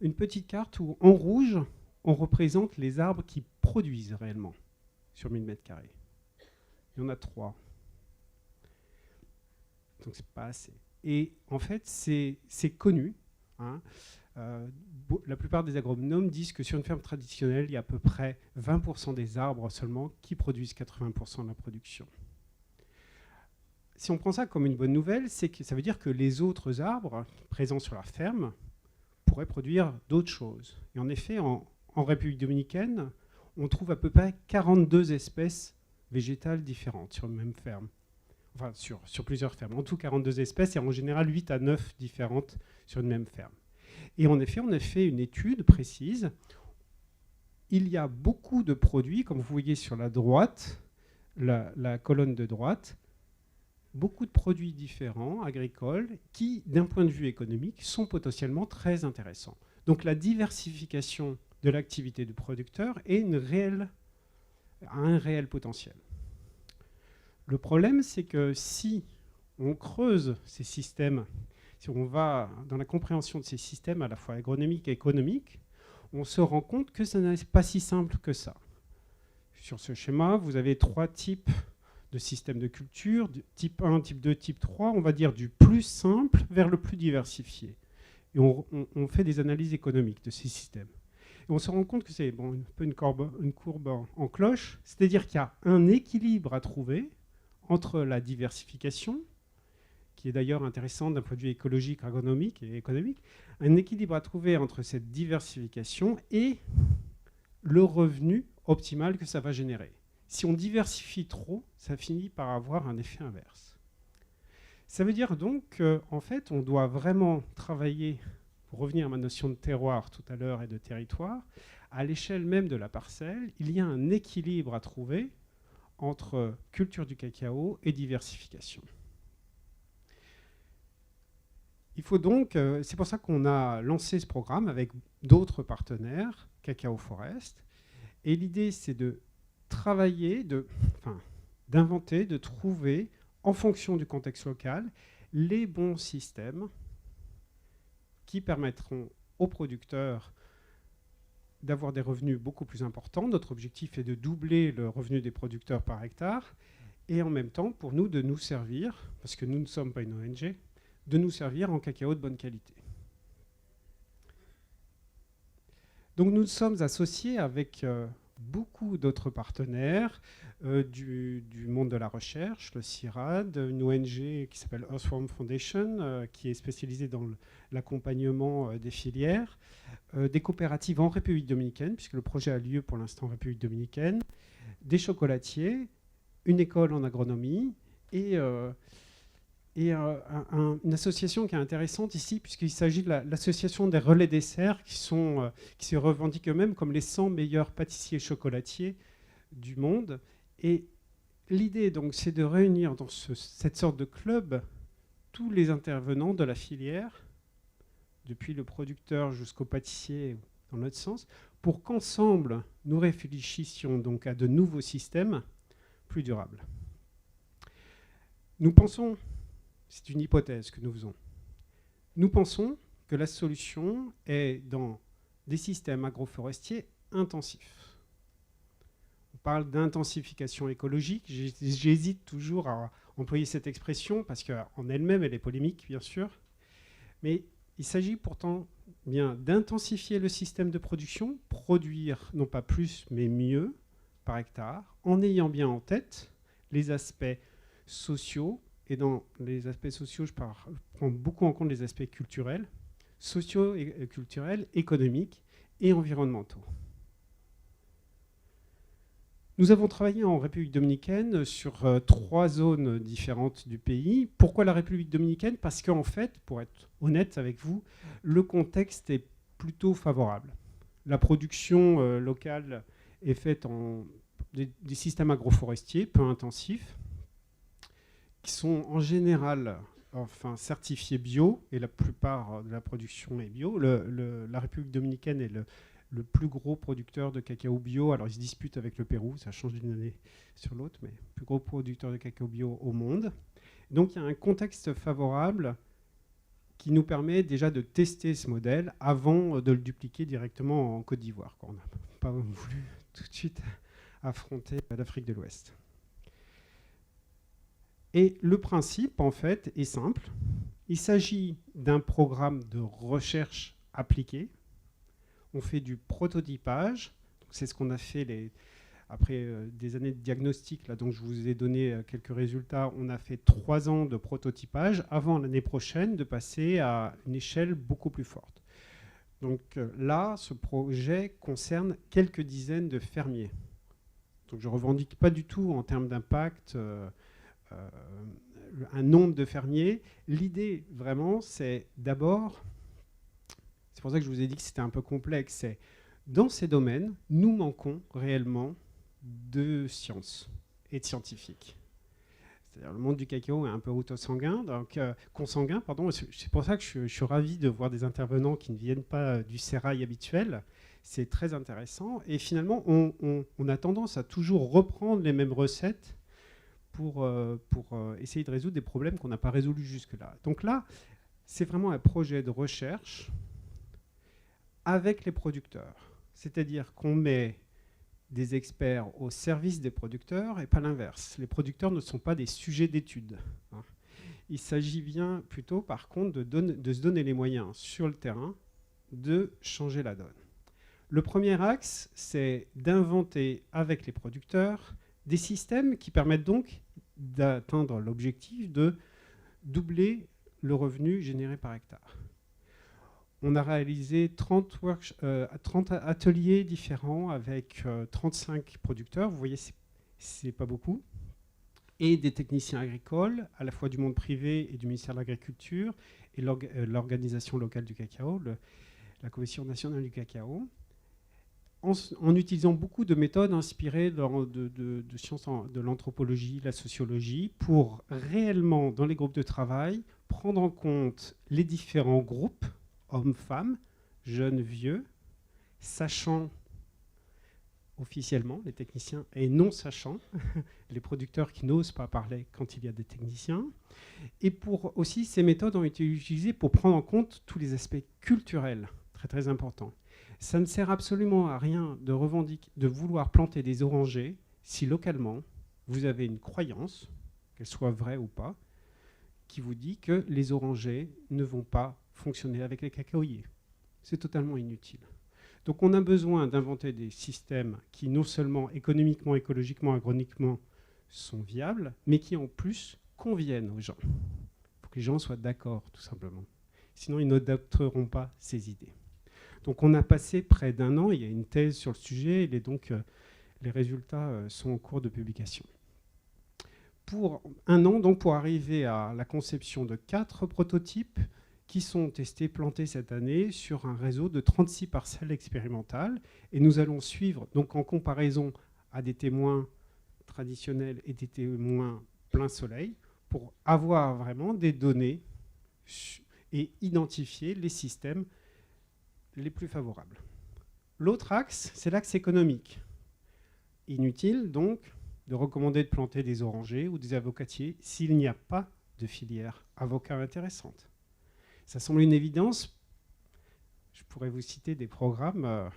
Une petite carte où, en rouge, on représente les arbres qui produisent réellement sur 1000 m². Il y en a 3. Donc, c'est pas assez. Et en fait, c'est connu. La plupart des agronomes disent que sur une ferme traditionnelle, il y a à peu près 20% des arbres seulement qui produisent 80% de la production. Si on prend ça comme une bonne nouvelle, c'est que ça veut dire que les autres arbres présents sur la ferme pourraient produire d'autres choses. Et en effet, en République dominicaine, on trouve à peu près 42 espèces végétales différentes sur une même ferme. Enfin, sur plusieurs fermes. En tout, 42 espèces et en général 8 à 9 différentes sur une même ferme. Et en effet, on a fait une étude précise. Il y a beaucoup de produits, comme vous voyez sur la droite, la colonne de droite, beaucoup de produits différents, agricoles, qui, d'un point de vue économique, sont potentiellement très intéressants. Donc la diversification de l'activité du producteur a un réel potentiel. Le problème, c'est que si on creuse ces systèmes, si on va dans la compréhension de ces systèmes à la fois agronomiques et économiques, on se rend compte que ce n'est pas si simple que ça. Sur ce schéma, vous avez 3 types de systèmes de culture, type 1, type 2, type 3, on va dire du plus simple vers le plus diversifié. Et on fait des analyses économiques de ces systèmes. Et on se rend compte que c'est un peu une courbe en cloche, c'est-à-dire qu'il y a un équilibre à trouver entre la diversification, qui est d'ailleurs intéressant d'un point de vue écologique, agronomique et économique, un équilibre à trouver entre cette diversification et le revenu optimal que ça va générer. Si on diversifie trop, ça finit par avoir un effet inverse. Ça veut dire donc qu'en fait, on doit vraiment travailler, pour revenir à ma notion de terroir tout à l'heure et de territoire, à l'échelle même de la parcelle, il y a un équilibre à trouver entre culture du cacao et diversification. Il faut donc, c'est pour ça qu'on a lancé ce programme avec d'autres partenaires, Cacao Forest, et l'idée c'est de travailler, d'inventer, de trouver, en fonction du contexte local, les bons systèmes qui permettront aux producteurs d'avoir des revenus beaucoup plus importants. Notre objectif est de doubler le revenu des producteurs par hectare, et en même temps, pour nous, de nous servir, parce que nous ne sommes pas une ONG, de nous servir en cacao de bonne qualité. Donc nous sommes associés avec beaucoup d'autres partenaires du monde de la recherche, le CIRAD, une ONG qui s'appelle Earthworm Foundation, qui est spécialisée dans l'accompagnement des filières, des coopératives en République dominicaine, puisque le projet a lieu pour l'instant en République dominicaine, des chocolatiers, une école en agronomie et une association qui est intéressante ici, puisqu'il s'agit de l'association des relais desserts qui se revendiquent eux-mêmes comme les 100 meilleurs pâtissiers chocolatiers du monde. Et l'idée, donc, c'est de réunir dans cette sorte de club tous les intervenants de la filière, depuis le producteur jusqu'au pâtissier, dans notre sens, pour qu'ensemble, nous réfléchissions donc à de nouveaux systèmes plus durables. Nous pensons... C'est une hypothèse que nous faisons. Nous pensons que la solution est dans des systèmes agroforestiers intensifs. On parle d'intensification écologique. J'hésite toujours à employer cette expression parce qu'en elle-même, elle est polémique, bien sûr. Mais il s'agit pourtant bien d'intensifier le système de production, produire non pas plus, mais mieux par hectare, en ayant bien en tête les aspects sociaux. Et dans les aspects sociaux, je prends beaucoup en compte les aspects culturels, sociaux et culturels, économiques et environnementaux. Nous avons travaillé en République dominicaine sur 3 zones différentes du pays. Pourquoi la République dominicaine? Parce qu'en fait, pour être honnête avec vous, le contexte est plutôt favorable. La production locale est faite en des systèmes agroforestiers peu intensifs, qui sont en général certifiés bio, et la plupart de la production est bio. La République dominicaine est le plus gros producteur de cacao bio. Alors, il se dispute avec le Pérou, ça change d'une année sur l'autre, mais le plus gros producteur de cacao bio au monde. Donc, il y a un contexte favorable qui nous permet déjà de tester ce modèle avant de le dupliquer directement en Côte d'Ivoire. On n'a pas voulu tout de suite affronter l'Afrique de l'Ouest. Et le principe, en fait, est simple. Il s'agit d'un programme de recherche appliquée. On fait du prototypage. C'est ce qu'on a fait après des années de diagnostic. Là, donc je vous ai donné quelques résultats. On a fait 3 ans de prototypage avant l'année prochaine de passer à une échelle beaucoup plus forte. Donc là, ce projet concerne quelques dizaines de fermiers. Donc je ne revendique pas du tout en termes d'impact un nombre de fermiers. L'idée, vraiment, c'est d'abord, c'est pour ça que je vous ai dit que c'était un peu complexe, c'est dans ces domaines, nous manquons réellement de sciences et de scientifiques. C'est-à-dire le monde du cacao est un peu autosanguin, donc consanguin, pardon. C'est pour ça que je suis ravi de voir des intervenants qui ne viennent pas du sérail habituel. C'est très intéressant. Et finalement, on a tendance à toujours reprendre les mêmes recettes pour essayer de résoudre des problèmes qu'on n'a pas résolus jusque-là. Donc là, c'est vraiment un projet de recherche avec les producteurs. C'est-à-dire qu'on met des experts au service des producteurs et pas l'inverse. Les producteurs ne sont pas des sujets d'étude. Hein. Il s'agit bien plutôt, par contre, de se donner les moyens sur le terrain de changer la donne. Le premier axe, c'est d'inventer avec les producteurs des systèmes qui permettent donc d'atteindre l'objectif de doubler le revenu généré par hectare. On a réalisé 30 ateliers différents avec 35 producteurs. Vous voyez, c'est pas beaucoup. Et des techniciens agricoles, à la fois du monde privé et du ministère de l'Agriculture et l'organisation locale du cacao, la Commission nationale du cacao, en utilisant beaucoup de méthodes inspirées de sciences de l'anthropologie, la sociologie, pour réellement, dans les groupes de travail, prendre en compte les différents groupes, hommes, femmes, jeunes, vieux, sachant officiellement les techniciens et non sachant les producteurs qui n'osent pas parler quand il y a des techniciens. Et pour aussi, ces méthodes ont été utilisées pour prendre en compte tous les aspects culturels, très très importants. Ça ne sert absolument à rien de vouloir planter des orangers si localement vous avez une croyance, qu'elle soit vraie ou pas, qui vous dit que les orangers ne vont pas fonctionner avec les cacaoyers. C'est totalement inutile. Donc on a besoin d'inventer des systèmes qui non seulement économiquement, écologiquement, agronomiquement sont viables, mais qui en plus conviennent aux gens. Il faut que les gens soient d'accord, tout simplement. Sinon, ils n'adopteront pas ces idées. Donc on a passé près d'un an, il y a une thèse sur le sujet, et donc les résultats sont en cours de publication. Pour un an, donc pour arriver à la conception de 4 prototypes qui sont testés, plantés cette année sur un réseau de 36 parcelles expérimentales. Et nous allons suivre, donc en comparaison à des témoins traditionnels et des témoins plein soleil, pour avoir vraiment des données et identifier les systèmes les plus favorables. L'autre axe, c'est l'axe économique. Inutile, donc, de recommander de planter des orangers ou des avocatiers s'il n'y a pas de filière avocat intéressante. Ça semble une évidence. Je pourrais vous citer des programmes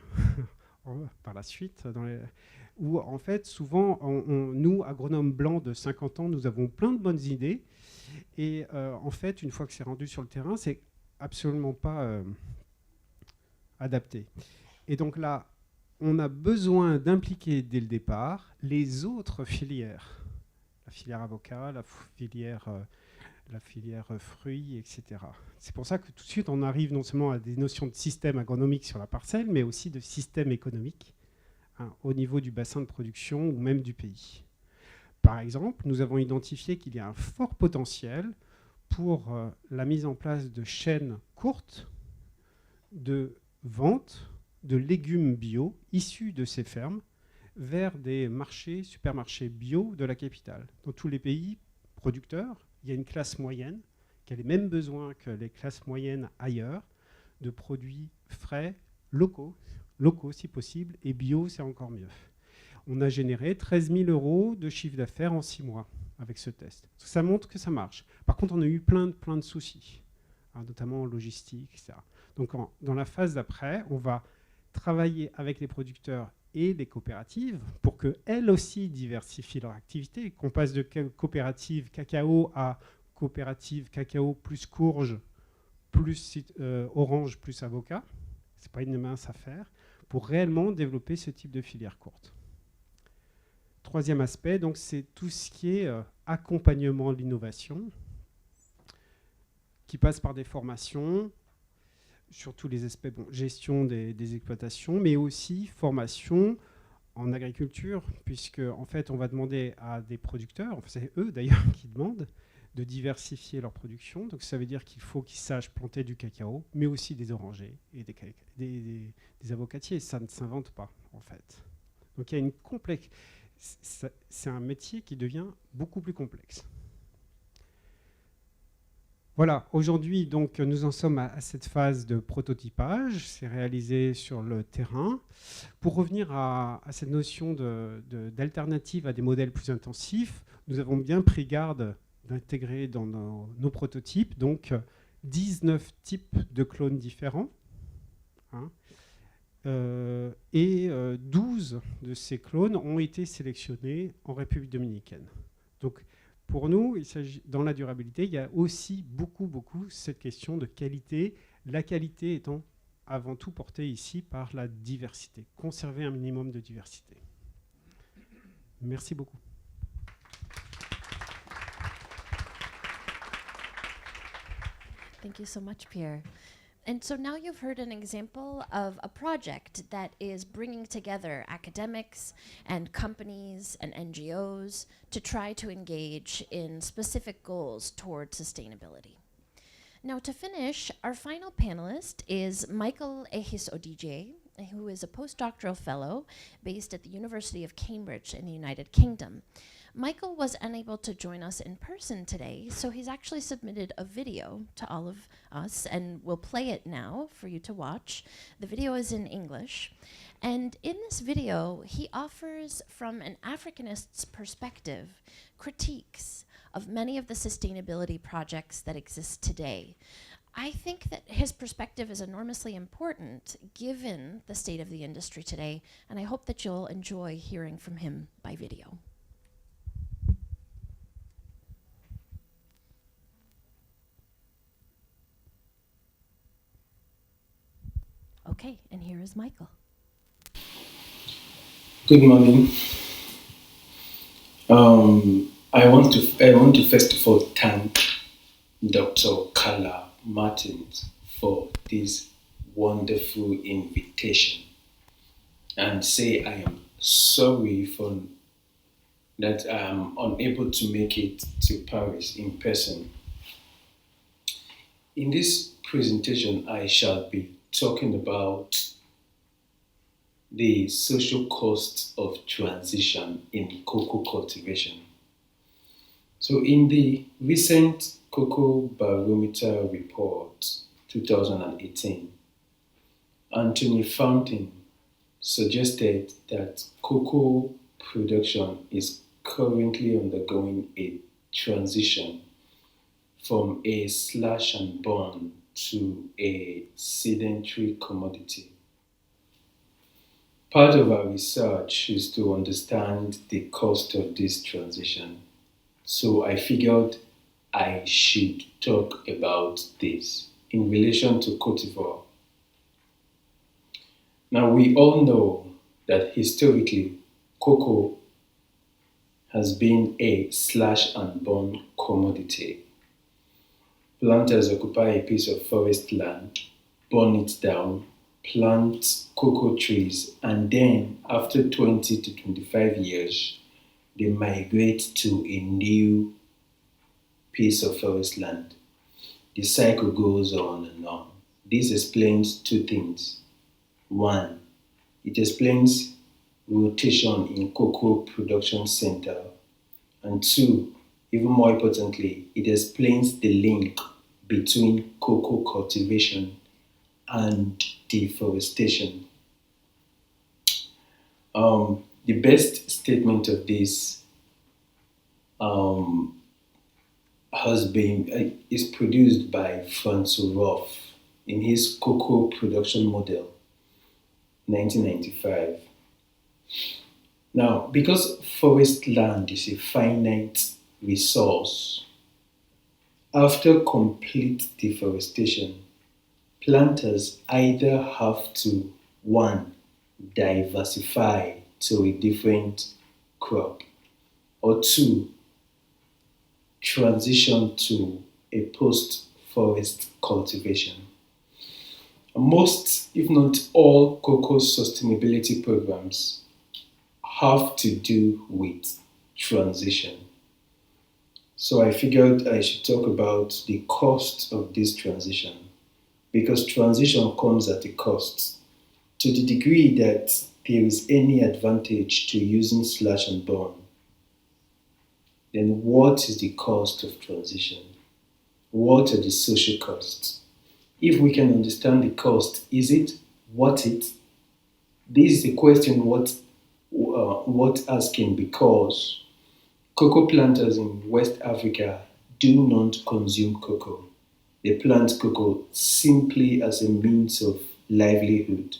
par la suite où, en fait, souvent, nous, agronomes blancs de 50 ans, nous avons plein de bonnes idées. Et en fait, une fois que c'est rendu sur le terrain, c'est absolument pas adapté. Et donc là, on a besoin d'impliquer dès le départ les autres filières. La filière avocat, la filière fruits, etc. C'est pour ça que tout de suite, on arrive non seulement à des notions de système agronomique sur la parcelle, mais aussi de système économique au niveau du bassin de production ou même du pays. Par exemple, nous avons identifié qu'il y a un fort potentiel pour la mise en place de chaînes courtes de vente de légumes bio issus de ces fermes vers des marchés, supermarchés bio de la capitale. Dans tous les pays producteurs, il y a une classe moyenne qui a les mêmes besoins que les classes moyennes ailleurs, de produits frais, locaux si possible, et bio, c'est encore mieux. On a généré 13 000 € de chiffre d'affaires en 6 mois avec ce test. Ça montre que ça marche. Par contre, on a eu plein de soucis, notamment en logistique, etc. Donc, dans la phase d'après, on va travailler avec les producteurs et les coopératives pour qu'elles aussi diversifient leur activité, qu'on passe de coopérative cacao à coopérative cacao plus courge, plus orange, plus avocat. Ce n'est pas une mince affaire, pour réellement développer ce type de filière courte. Troisième aspect, donc, c'est tout ce qui est accompagnement de l'innovation, qui passe par des formations, sur tous les aspects, gestion des exploitations, mais aussi formation en agriculture, puisque en fait, on va demander à des producteurs, c'est eux d'ailleurs qui demandent, de diversifier leur production. Donc ça veut dire qu'il faut qu'ils sachent planter du cacao, mais aussi des orangers et des avocatiers. Ça ne s'invente pas, en fait. Donc il y a une complexe... C'est un métier qui devient beaucoup plus complexe. Voilà, aujourd'hui, donc, nous en sommes à cette phase de prototypage. C'est réalisé sur le terrain. Pour revenir à cette notion d'alternative à des modèles plus intensifs, nous avons bien pris garde d'intégrer dans nos prototypes donc 19 types de clones différents, Et 12 de ces clones ont été sélectionnés en République dominicaine. Donc, pour nous, dans la durabilité, il y a aussi beaucoup cette question de qualité, la qualité étant avant tout portée ici par la diversité, conserver un minimum de diversité. Merci beaucoup. Thank you so much, Pierre. And so now you've heard an example of a project that is bringing together academics and companies and NGOs to try to engage in specific goals toward sustainability. Now, to finish, our final panelist is Michael Ehis Odijie, who is a postdoctoral fellow based at the University of Cambridge in the United Kingdom. Michael was unable to join us in person today, so he's actually submitted a video to all of us, and we'll play it now for you to watch. The video is in English, and in this video, he offers, from an Africanist's perspective, critiques of many of the sustainability projects that exist today. I think that his perspective is enormously important given the state of the industry today, and I hope that you'll enjoy hearing from him by video. Okay, and here is Michael. Good morning. I want to first of all thank Dr. Carla Martins for this wonderful invitation and say I am sorry for that I'm unable to make it to Paris in person. In this presentation, I shall be talking about the social costs of transition in cocoa cultivation. So in the recent Cocoa Barometer report 2018, Anthony Fountain suggested that cocoa production is currently undergoing a transition from a slash and burn to a sedentary commodity. Part of our research is to understand the cost of this transition. So I figured I should talk about this in relation to Côte d'Ivoire. Now we all know that historically cocoa has been a slash and burn commodity. Planters occupy a piece of forest land, burn it down, plant cocoa trees, and then after 20 to 25 years, they migrate to a new piece of forest land. The cycle goes on and on. This explains two things. One, it explains rotation in cocoa production center. And two, even more importantly, it explains the link between cocoa cultivation and deforestation. The best statement of this is produced by Francois Roth in his cocoa production model, 1995. Now, because forest land is a finite resource, after complete deforestation, planters either have to, one, diversify to a different crop, or two, transition to a post-forest cultivation. Most, if not all, cocoa sustainability programs have to do with transition. So I figured I should talk about the cost of this transition, because transition comes at a cost. To the degree that there is any advantage to using slash and burn, then what is the cost of transition? What are the social costs? If we can understand the cost, is it worth it? This is a question worth asking, because cocoa planters in West Africa do not consume cocoa. They plant cocoa simply as a means of livelihood.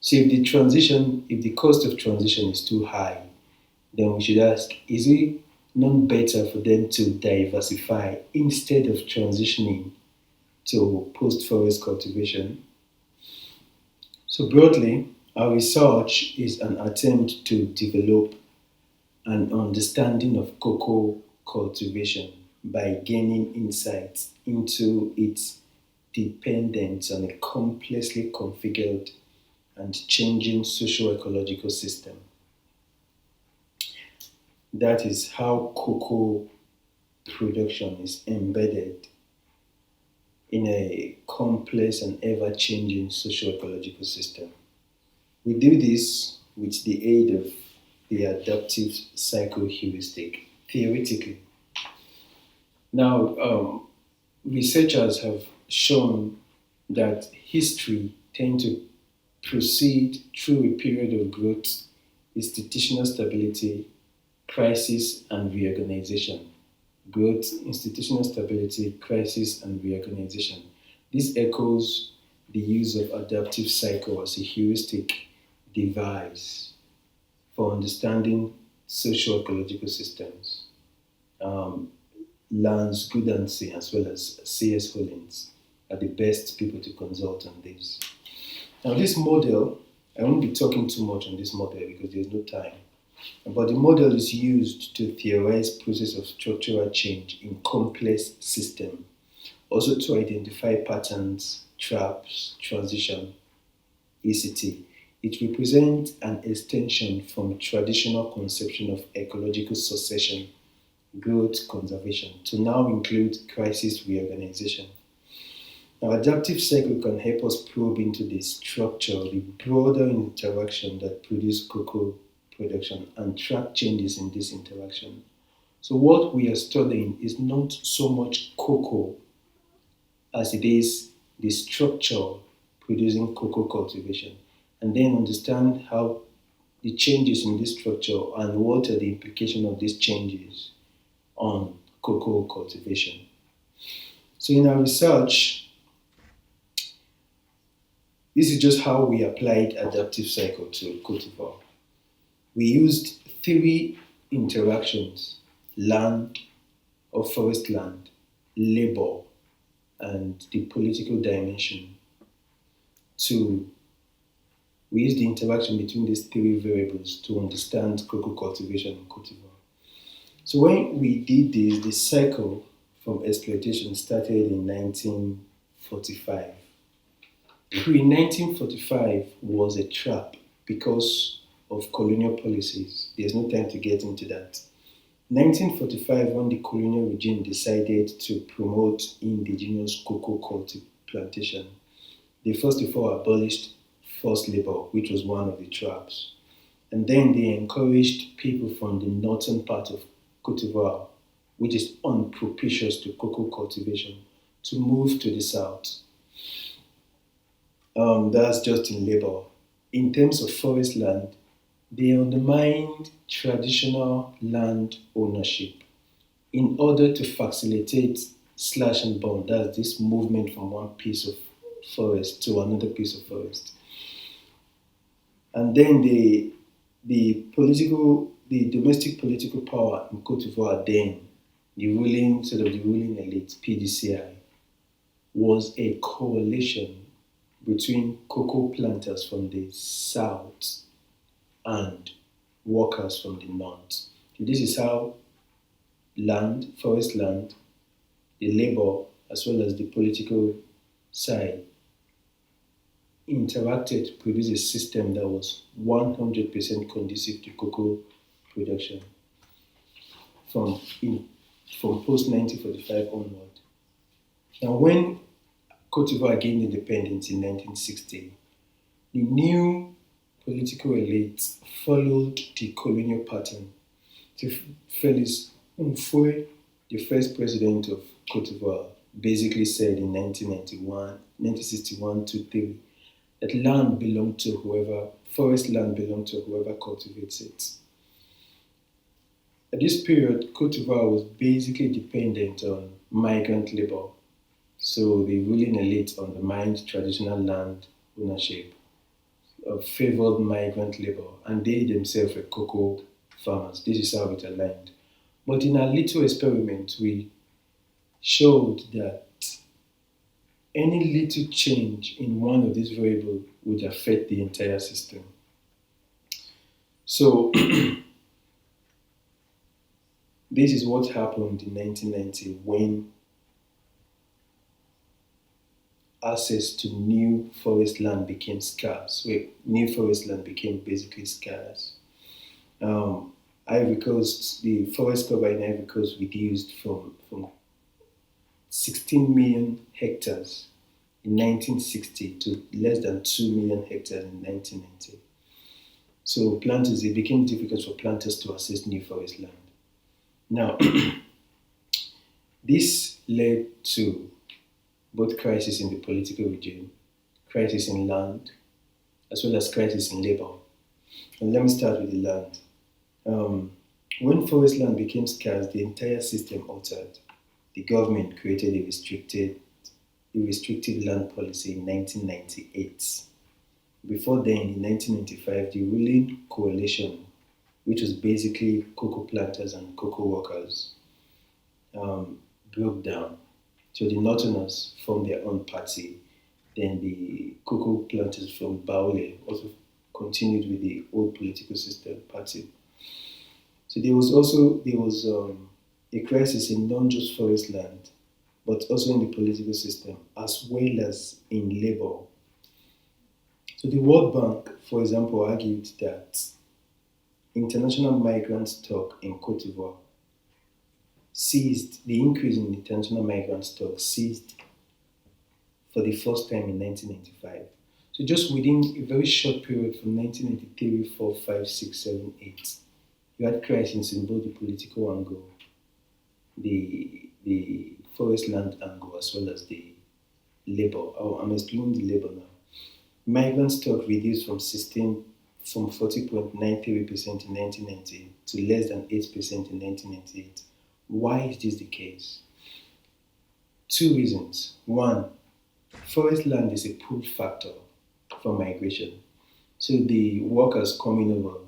So if the cost of transition is too high, then we should ask, is it not better for them to diversify instead of transitioning to post-forest cultivation? So broadly, our research is an attempt to develop an understanding of cocoa cultivation by gaining insights into its dependence on a complexly configured and changing socio-ecological system. That is how cocoa production is embedded in a complex and ever-changing socio-ecological system. We do this with the aid of the adaptive cycle heuristic, theoretically. Now, researchers have shown that history tends to proceed through a period of growth, institutional stability, crisis, and reorganization. Growth, institutional stability, crisis, and reorganization. This echoes the use of adaptive cycle as a heuristic device for understanding socio-ecological systems. Lance Goodancy as well as C.S. Hollins are the best people to consult on this. Now this model, I won't be talking too much on this model because there's no time, but the model is used to theorize process of structural change in complex systems, also to identify patterns, traps, transition, etc. It represents an extension from traditional conception of ecological succession, growth, conservation, to now include crisis reorganization. Now, adaptive cycle can help us probe into the structure, the broader interaction that produce cocoa production and track changes in this interaction. So what we are studying is not so much cocoa as it is the structure producing cocoa cultivation, and then understand how the changes in this structure and what are the implications of these changes on cocoa cultivation. So in our research, this is just how we applied adaptive cycle to cultivar. We used 3 interactions: land or forest land, labor, and the political dimension. We used the interaction between these 3 variables to understand cocoa cultivation and cultivar. So when we did this, the cycle from exploitation started in 1945. Pre-1945 was a trap because of colonial policies. There's no time to get into that. 1945, when the colonial regime decided to promote indigenous cocoa plantation, they first of all abolished forced labor, which was one of the traps. And then they encouraged people from the northern part of Côte d'Ivoire, which is unpropitious to cocoa cultivation, to move to the south. That's just in labor. In terms of forest land, they undermined traditional land ownership in order to facilitate slash and burn. That's this movement from one piece of forest to another piece of forest. And then the domestic political power in Côte d'Ivoire then, the ruling elite, PDCI, was a coalition between cocoa planters from the south and workers from the north. So this is how land, forest land, the labor, as well as the political side interacted to produce a system that was 100% conducive to cocoa production from post-1945 onward. Now, when Côte d'Ivoire gained independence in 1960, the new political elite followed the colonial pattern. Félix Houphouët, the first president of Côte d'Ivoire, basically said in 1961 to 3, that land belonged to whoever, forest land belonged to whoever cultivates it. At this period, Côte d'Ivoire was basically dependent on migrant labor. So the ruling elite undermined traditional land ownership favored migrant labor, and they themselves were cocoa farmers. This is how it aligned. But in our little experiment, we showed that any little change in one of these variables would affect the entire system. So this is what happened in 1990 when access to new forest land became scarce. New forest land became basically scarce. Ivory Coast, the forest cover in Ivory Coast reduced from 16 million hectares in 1960 to less than 2 million hectares in 1990. So it became difficult for planters to access new forest land. Now, this led to both crisis in the political regime, crisis in land, as well as crisis in labor. And let me start with the land. When forest land became scarce, the entire system altered. The government created a restrictive land policy in 1998. Before then, in 1995, the ruling coalition, which was basically cocoa planters and cocoa workers, broke down. So the Northerners formed their own party. Then the cocoa planters from Baule also continued with the old political system party. So there was a crisis in not just forest land, but also in the political system, as well as in labor. So the World Bank, for example, argued that international migrant stock in Cote d'Ivoire the increase in international migrant stock ceased for the first time in 1995. So just within a very short period from 1993, 4, 5, 6, 7, 8, you had crises in both the political angle, the forest land angle, as well as the labor. I'm explaining the labor now. Migrant stock reduced from 40.93% in 1990 to less than 8% in 1998. Why is this the case? Two reasons. One, forest land is a pull factor for migration. So the workers coming over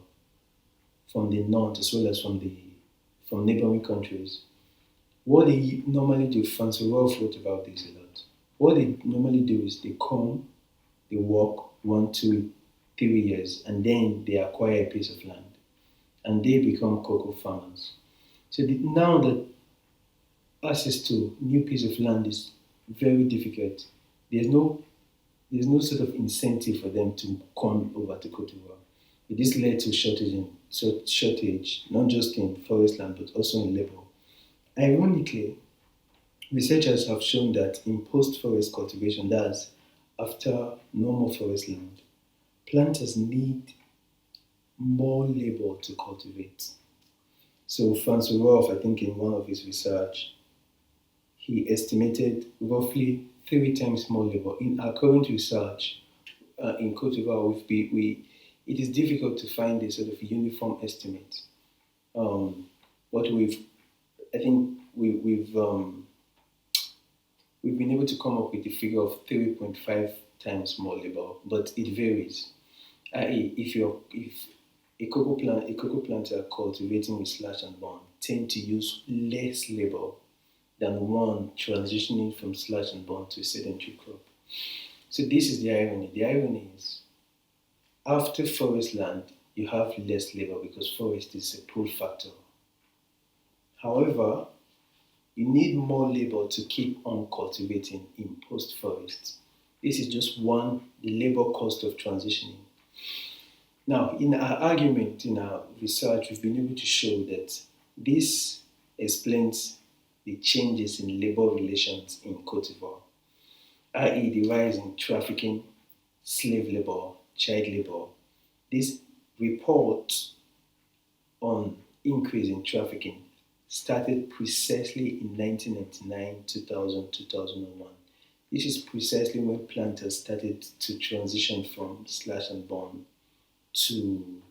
from the north as well as from neighboring countries, what they normally do, Francois wrote about this a lot. What they normally do is they come, they work 1, 2, 3 years, and then they acquire a piece of land, and they become cocoa farmers. So now that access to new piece of land is very difficult, there's no sort of incentive for them to come over to Cote d'Ivoire. This led to shortage, not just in forest land, but also in labor. Ironically, researchers have shown that in post-forest cultivation, that's after normal forest land, planters need more labor to cultivate. So Francois Rolfe, I think in one of his research, he estimated roughly 3 times more labor. In our current research in Cote d'Ivoire, it is difficult to find a sort of uniform estimate. But we've been able to come up with a figure of 3.5 times more labor, but it varies. I.e., if a cocoa planter cultivating with slash and burn tend to use less labor than one transitioning from slash and burn to a sedentary crop. So this is the irony. The irony is, after forest land, you have less labor because forest is a pull factor. However, you need more labor to keep on cultivating in post-forest. This is just the labor cost of transitioning. Now, in our argument, in our research, we've been able to show that this explains the changes in labor relations in Cote d'Ivoire, i.e. the rise in trafficking, slave labor, child labor. This report on increase in trafficking started precisely in 1999, 2000, 2001. This is precisely when planters started to transition from slash and burn to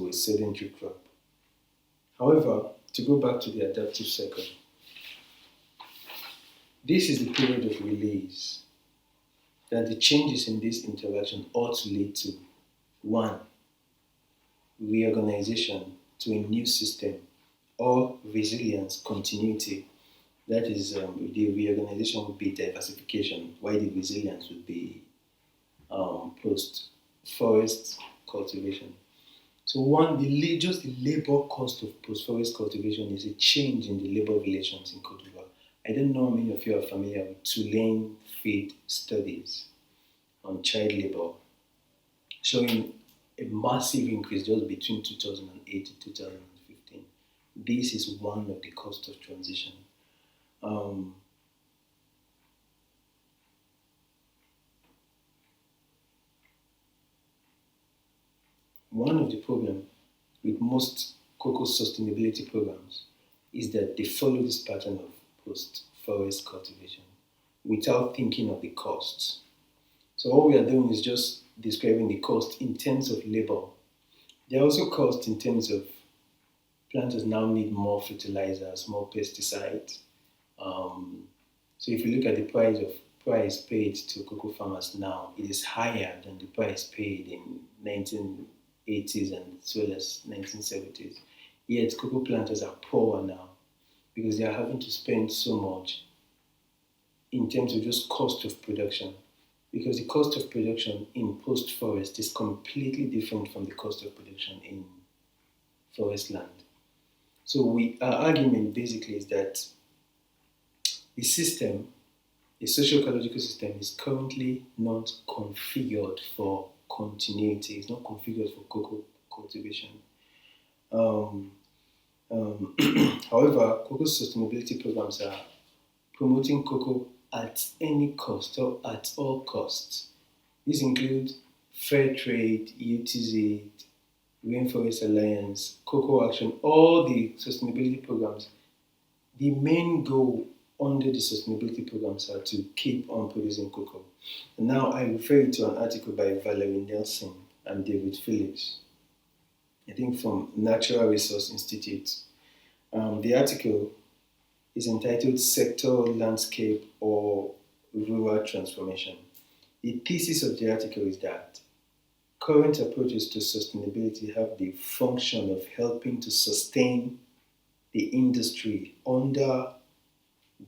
a sedentary crop. However, to go back to the adaptive cycle, This is the period of release that the changes in this interaction ought to lead to: 1. Reorganization to a new system, or resilience, continuity. That is, the reorganization would be diversification, while the resilience would be post-forest cultivation. So just the labor cost of post-forest cultivation is a change in the labor relations in Côte d'Ivoire. I don't know how many of you are familiar with Tulane field studies on child labor, showing a massive increase just between 2008 to 2015. This is one of the costs of transition. One of the problems with most cocoa sustainability programs is that they follow this pattern of post-forest cultivation without thinking of the costs. So all we are doing is just describing the cost in terms of labor. There are also costs in terms of planters now need more fertilizers, more pesticides. So if you look at the price paid to cocoa farmers now, it is higher than the price paid in 1980s and as well as 1970s. Yet cocoa planters are poorer now because they are having to spend so much in terms of just cost of production. Because the cost of production in post-forest is completely different from the cost of production in forest land. So our argument basically is that the system, the socio-ecological system, is currently not configured for continuity. It's not configured for cocoa cultivation. However, cocoa sustainability programs are promoting cocoa at any cost or at all costs. These include fair trade, UTZ, Rainforest Alliance, Cocoa Action, all the sustainability programs. The main goal under the sustainability programs are to keep on producing cocoa. And now I refer you to an article by Valerie Nelson and David Phillips, I think from Natural Resource Institute. The article is entitled Sector, Landscape, or Rural Transformation. The thesis of the article is that current approaches to sustainability have the function of helping to sustain the industry under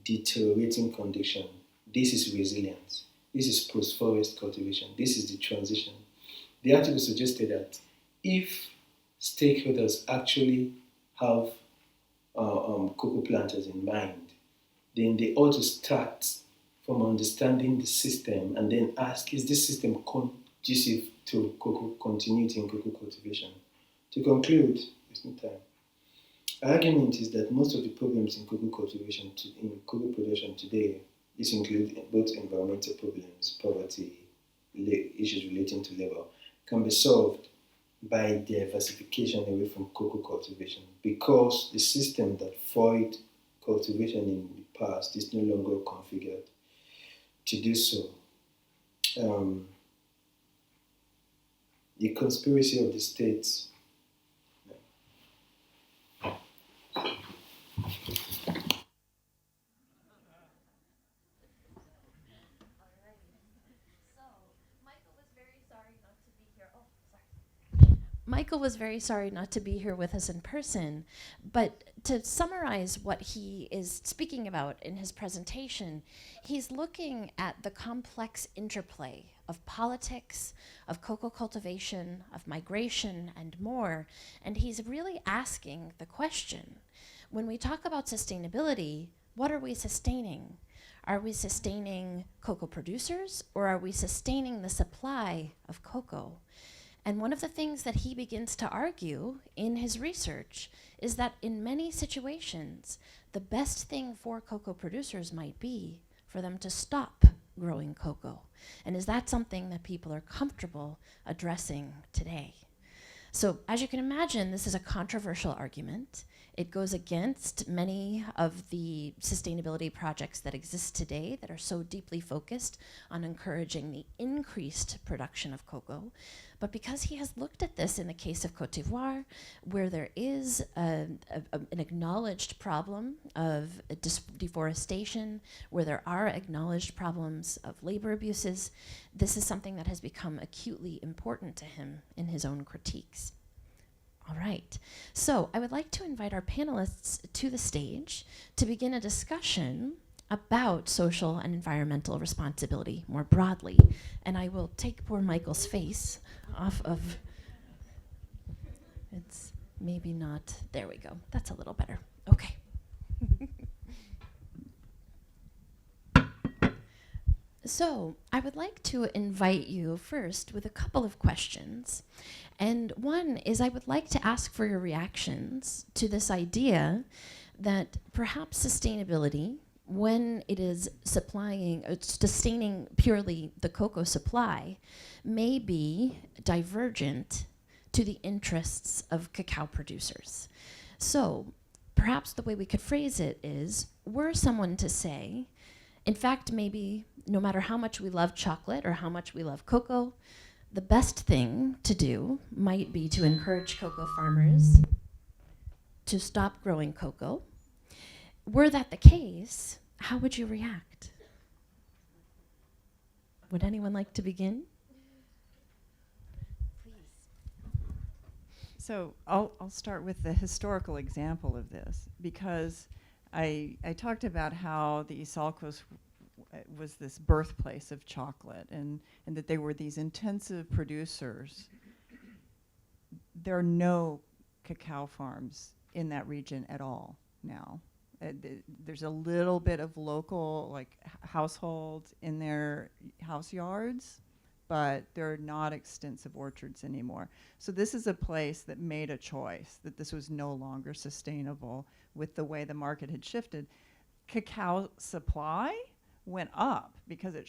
deteriorating conditions. This is resilience. This is post-forest cultivation. This is the transition. The article suggested that if stakeholders actually have cocoa planters in mind, then they ought to start from understanding the system and then ask, is this system conducive to cocoa continuity in cocoa cultivation? To conclude, there's no time. Our argument is that most of the problems in cocoa cultivation, in cocoa production today, this includes both environmental problems, poverty, issues relating to labor, can be solved by diversification away from cocoa cultivation, because the system that foiled cultivation in the past is no longer configured to do so. The conspiracy of the states. Michael was very sorry not to be here with us in person, but to summarize what he is speaking about in his presentation, he's looking at the complex interplay of politics, of cocoa cultivation, of migration, and more, and he's really asking the question, when we talk about sustainability, what are we sustaining? Are we sustaining cocoa producers, or are we sustaining the supply of cocoa? And one of the things that he begins to argue in his research is that in many situations, the best thing for cocoa producers might be for them to stop growing cocoa. And is that something that people are comfortable addressing today? So as you can imagine, this is a controversial argument. It goes against many of the sustainability projects that exist today that are so deeply focused on encouraging the increased production of cocoa. But because he has looked at this in the case of Côte d'Ivoire, where there is an acknowledged problem of deforestation, where there are acknowledged problems of labor abuses, this is something that has become acutely important to him in his own critiques. All right, so I would like to invite our panelists to the stage to begin a discussion about social and environmental responsibility more broadly. And I will take poor Michael's face off of, it's maybe not, there we go, that's a little better, okay. So I would like to invite you first with a couple of questions. And one is I would like to ask for your reactions to this idea that perhaps sustainability, when it is sustaining purely the cocoa supply, may be divergent to the interests of cacao producers. So perhaps the way we could phrase it is, were someone to say, in fact, maybe no matter how much we love chocolate or how much we love cocoa, the best thing to do might be to encourage cocoa farmers to stop growing cocoa. Were that the case, how would you react? Would anyone like to begin? So I'll start with the historical example of this, because I talked about how the Isalcos was this birthplace of chocolate, and that they were these intensive producers. There are no cacao farms in that region at all now. There's a little bit of local households in their house yards, but there are not extensive orchards anymore. So this is a place that made a choice that this was no longer sustainable with the way the market had shifted. Cacao supply went up because it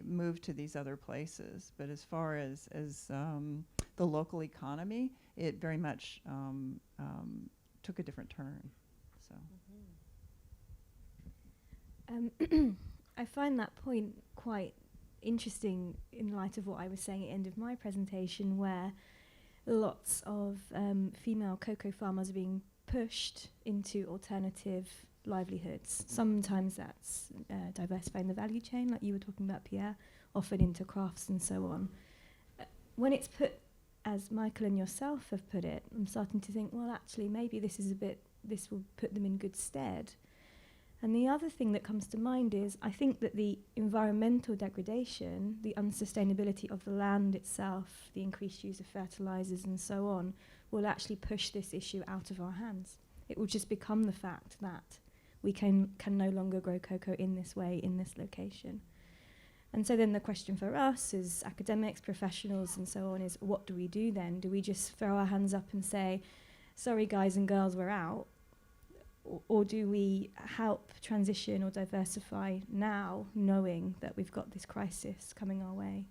moved to these other places. But as far as the local economy, it very much took a different turn. So. I find that point quite interesting in light of what I was saying at the end of my presentation, where lots of female cocoa farmers are being pushed into alternative livelihoods. Sometimes that's diversifying the value chain, like you were talking about, Pierre, often into crafts and so on. When it's put, as Michael and yourself have put it, I'm starting to think, well, actually, maybe this will put them in good stead. And the other thing that comes to mind is, I think that the environmental degradation, the unsustainability of the land itself, the increased use of fertilizers and so on, will actually push this issue out of our hands. It will just become the fact that we can no longer grow cocoa in this way, in this location. And so then the question for us as academics, professionals and so on is, what do we do then? Do we just throw our hands up and say, sorry guys and girls, we're out? Or do we help transition or diversify now, knowing that we've got this crisis coming our way?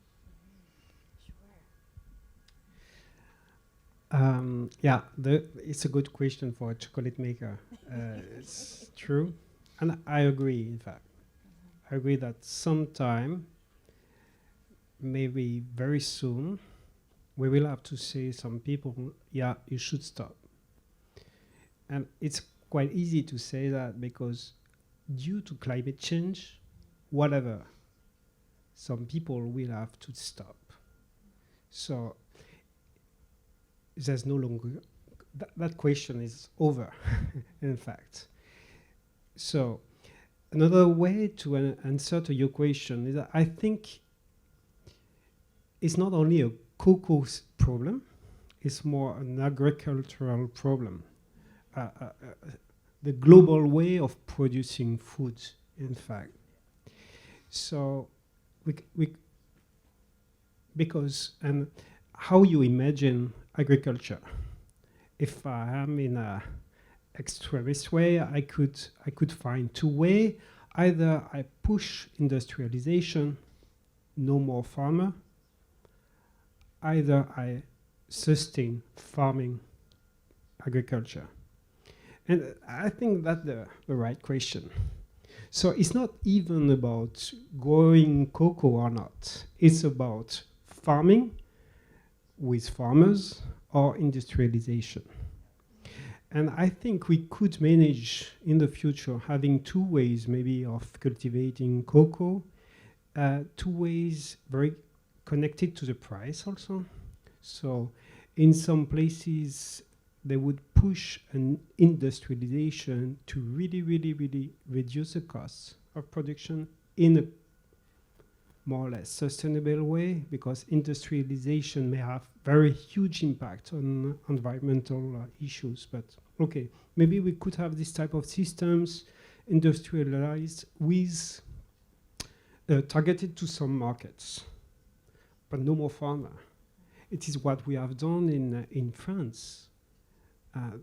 Yeah, it's a good question for a chocolate maker. It's true. And I agree, in fact. I agree that sometime, maybe very soon, we will have to say some people, yeah, you should stop. And it's quite easy to say that because due to climate change, whatever, some people will have to stop. So there's no longer, that question is over, in fact. So another way to answer to your question is that I think it's not only a cocoa problem, it's more an agricultural problem. The global way of producing food, in fact. So, because, and how you imagine agriculture. If I am in a extremist way, I could find two ways. Either I push industrialization, no more farmer. Either I sustain farming agriculture. And I think that's the right question. So it's not even about growing cocoa or not. It's about farming with farmers or industrialization. And I think we could manage in the future having two ways maybe of cultivating cocoa, two ways very connected to the price also. So in some places, they would push an industrialization to really, really, really reduce the costs of production in a more or less sustainable way, because industrialization may have very huge impact on environmental issues. But okay, maybe we could have this type of systems industrialized with targeted to some markets, but no more farmer. It is what we have done in France.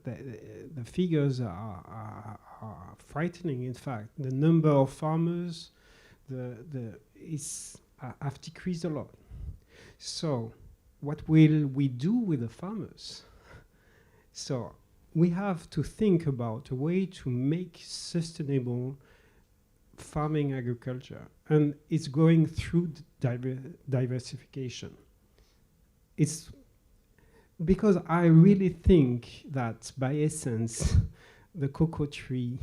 The figures are frightening. In fact, the number of farmers have decreased a lot. So, what will we do with the farmers? So, we have to think about a way to make sustainable farming agriculture, and it's going through diversification. It's because I really think that by essence, the cocoa tree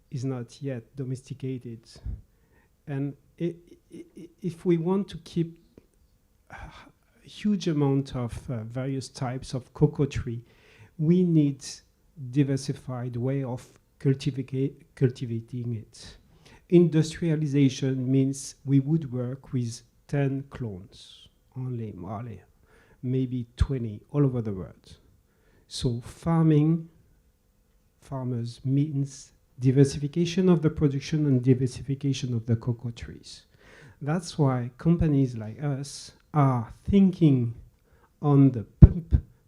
is not yet domesticated. And if we want to keep a huge amount of various types of cocoa tree, we need diversified way of cultivating it. Industrialization means we would work with 10 clones only, maybe 20 all over the world. So farmers means diversification of the production and diversification of the cocoa trees. That's why companies like us are thinking on the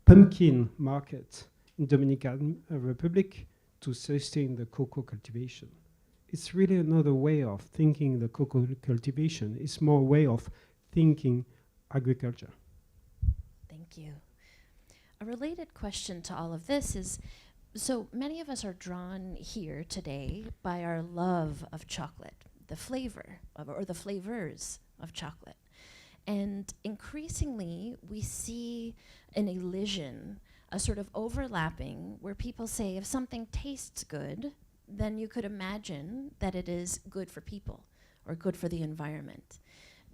pumpkin market in Dominican Republic to sustain the cocoa cultivation. It's really another way of thinking the cocoa cultivation. It's more a way of thinking agriculture. Thank you. A related question to all of this is, so many of us are drawn here today by our love of chocolate, the flavor or the flavors of chocolate. And increasingly, we see an elision, a sort of overlapping where people say if something tastes good, then you could imagine that it is good for people or good for the environment.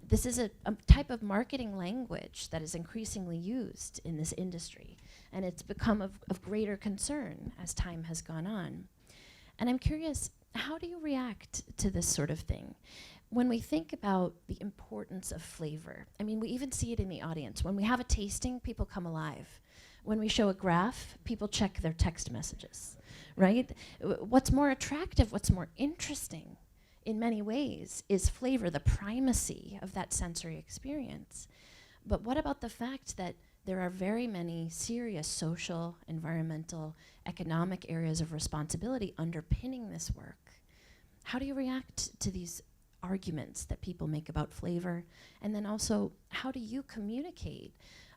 This is a type of marketing language that is increasingly used in this industry, and it's become of greater concern as time has gone on. And I'm curious, how do you react to this sort of thing? When we think about the importance of flavor, I mean, we even see it in the audience. When we have a tasting, people come alive. When we show a graph, people check their text messages, right? What's more attractive, what's more interesting in many ways is flavor, the primacy of that sensory experience. But what about the fact that there are very many serious social, environmental, economic areas of responsibility underpinning this work? How do you react to these arguments that people make about flavor? And then also, how do you communicate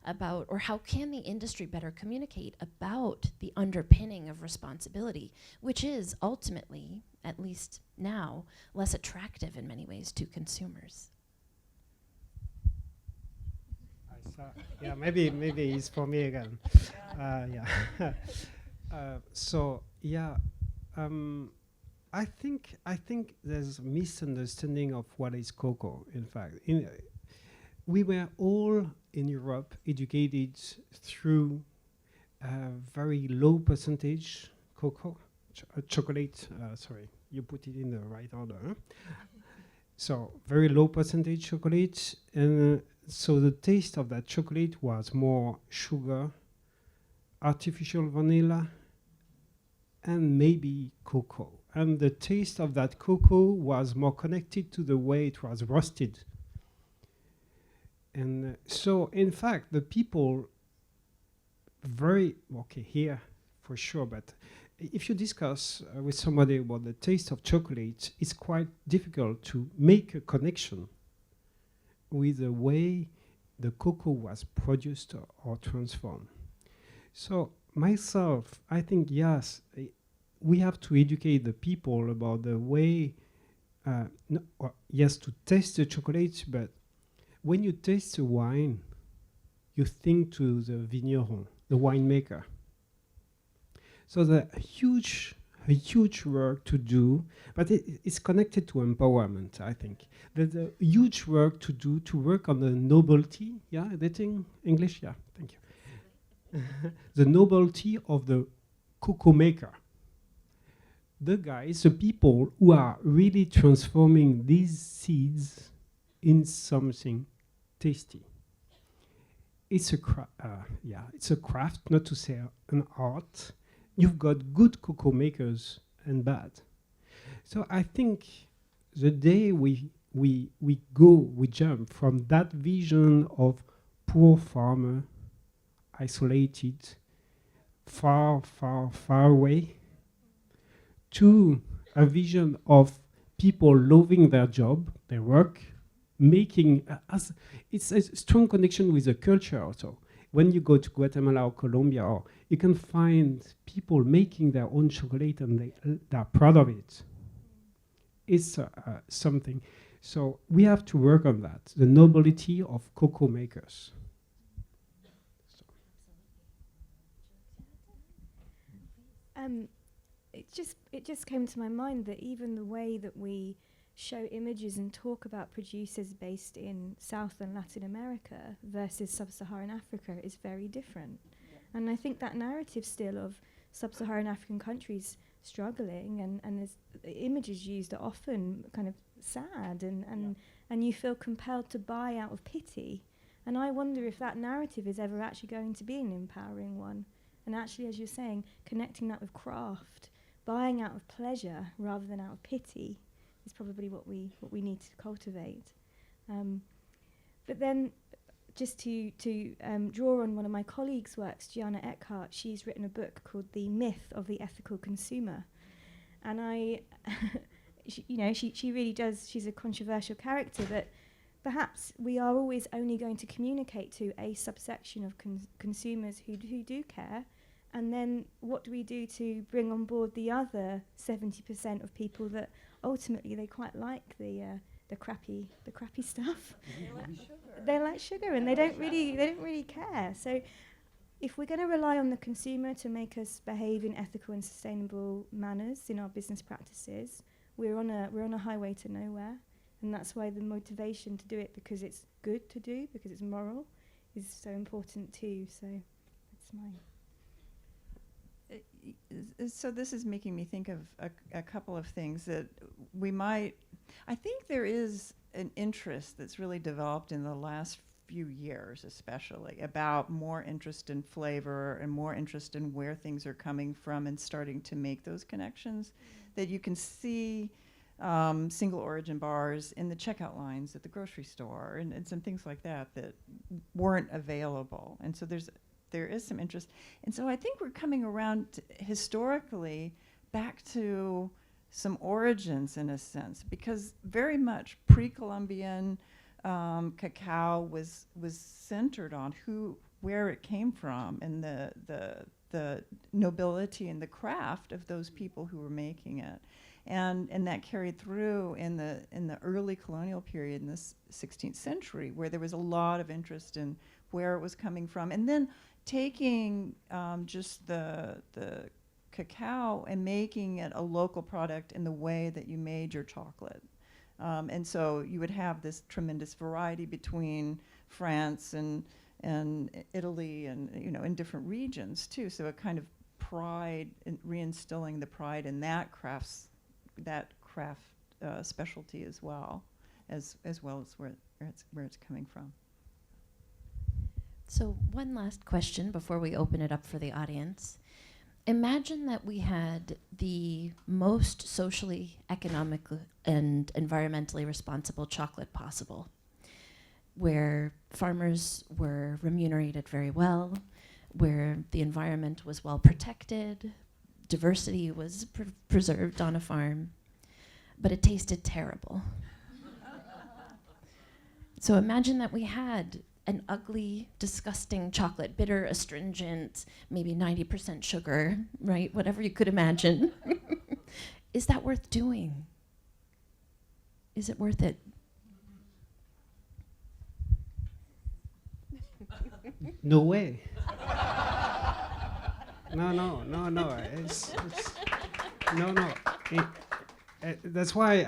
about, or how can the industry better communicate about the underpinning of responsibility, which is ultimately, at least now, less attractive in many ways to consumers? Yeah, maybe it's for me again. Yeah. I think there's a misunderstanding of what is cocoa. In fact, we were all in Europe educated through very low percentage cocoa, chocolate. Sorry, you put it in the right order. Huh? So very low percentage chocolate, and so the taste of that chocolate was more sugar, artificial vanilla, and maybe cocoa. And the taste of that cocoa was more connected to the way it was roasted. And so, in fact, the people here for sure, but if you discuss with somebody about the taste of chocolate, it's quite difficult to make a connection with the way the cocoa was produced or transformed. So myself, I think, yes, we have to educate the people about the way, yes, to taste the chocolate, but when you taste the wine, you think to the vigneron, the winemaker. So the a huge work to do, but it's connected to empowerment, I think. There's a huge work to do to work on the nobility, yeah, editing English, yeah, thank you. The nobility of the cocoa maker. The guys, the people who are really transforming these seeds in something tasty. It's a craft, not to say an art. You've got good cocoa makers and bad. So I think the day we jump from that vision of poor farmer, isolated, far, far, far away, to a vision of people loving their job, their work, making it's a strong connection with the culture also. When you go to Guatemala or Colombia, or you can find people making their own chocolate and they're proud of it. It's something. So we have to work on that, the nobility of cocoa makers. It just came to my mind that even the way that we show images and talk about producers based in South and Latin America versus Sub-Saharan Africa is very different. Yeah. And I think that narrative still of Sub-Saharan African countries struggling and there's images used are often kind of sad and you feel compelled to buy out of pity. And I wonder if that narrative is ever actually going to be an empowering one. And actually, as you're saying, connecting that with craft, buying out of pleasure rather than out of pity is probably what we need to cultivate. But then, just to draw on one of my colleagues' works, Gianna Eckhart, she's written a book called The Myth of the Ethical Consumer. And she really does, she's a controversial character, but perhaps we are always only going to communicate to a subsection of consumers who do care. And then what do we do to bring on board the other 70% of people that ultimately they quite like the crappy stuff? They like sugar and they don't really care. So if we're going to rely on the consumer to make us behave in ethical and sustainable manners in our business practices, we're on a highway to nowhere. And that's why the motivation to do it, because it's good to do, because it's moral, is so important too. So that's mine. So this is making me think of a couple of things that we might, I think there is an interest that's really developed in the last few years especially about more interest in flavor and more interest in where things are coming from and starting to make those connections that you can see single origin bars in the checkout lines at the grocery store and some things like that weren't available. And so there is some interest. And so I think we're coming around historically back to some origins in a sense, because very much pre-Columbian cacao was centered on where it came from and the nobility and the craft of those people who were making it. And that carried through in the early colonial period in the 16th century, where there was a lot of interest in where it was coming from. And then taking just the cacao and making it a local product in the way that you made your chocolate. And so you would have this tremendous variety between France and Italy and, in different regions too. So a kind of pride, in reinstilling the pride in that craft specialty as well as where it's coming from. So one last question before we open it up for the audience. Imagine that we had the most socially, economically, and environmentally responsible chocolate possible, where farmers were remunerated very well, where the environment was well protected, diversity was preserved on a farm, but it tasted terrible. So imagine that we had an ugly, disgusting chocolate, bitter, astringent, maybe 90% sugar, right? Whatever you could imagine. Is that worth doing? Is it worth it? No way. No. No. That's why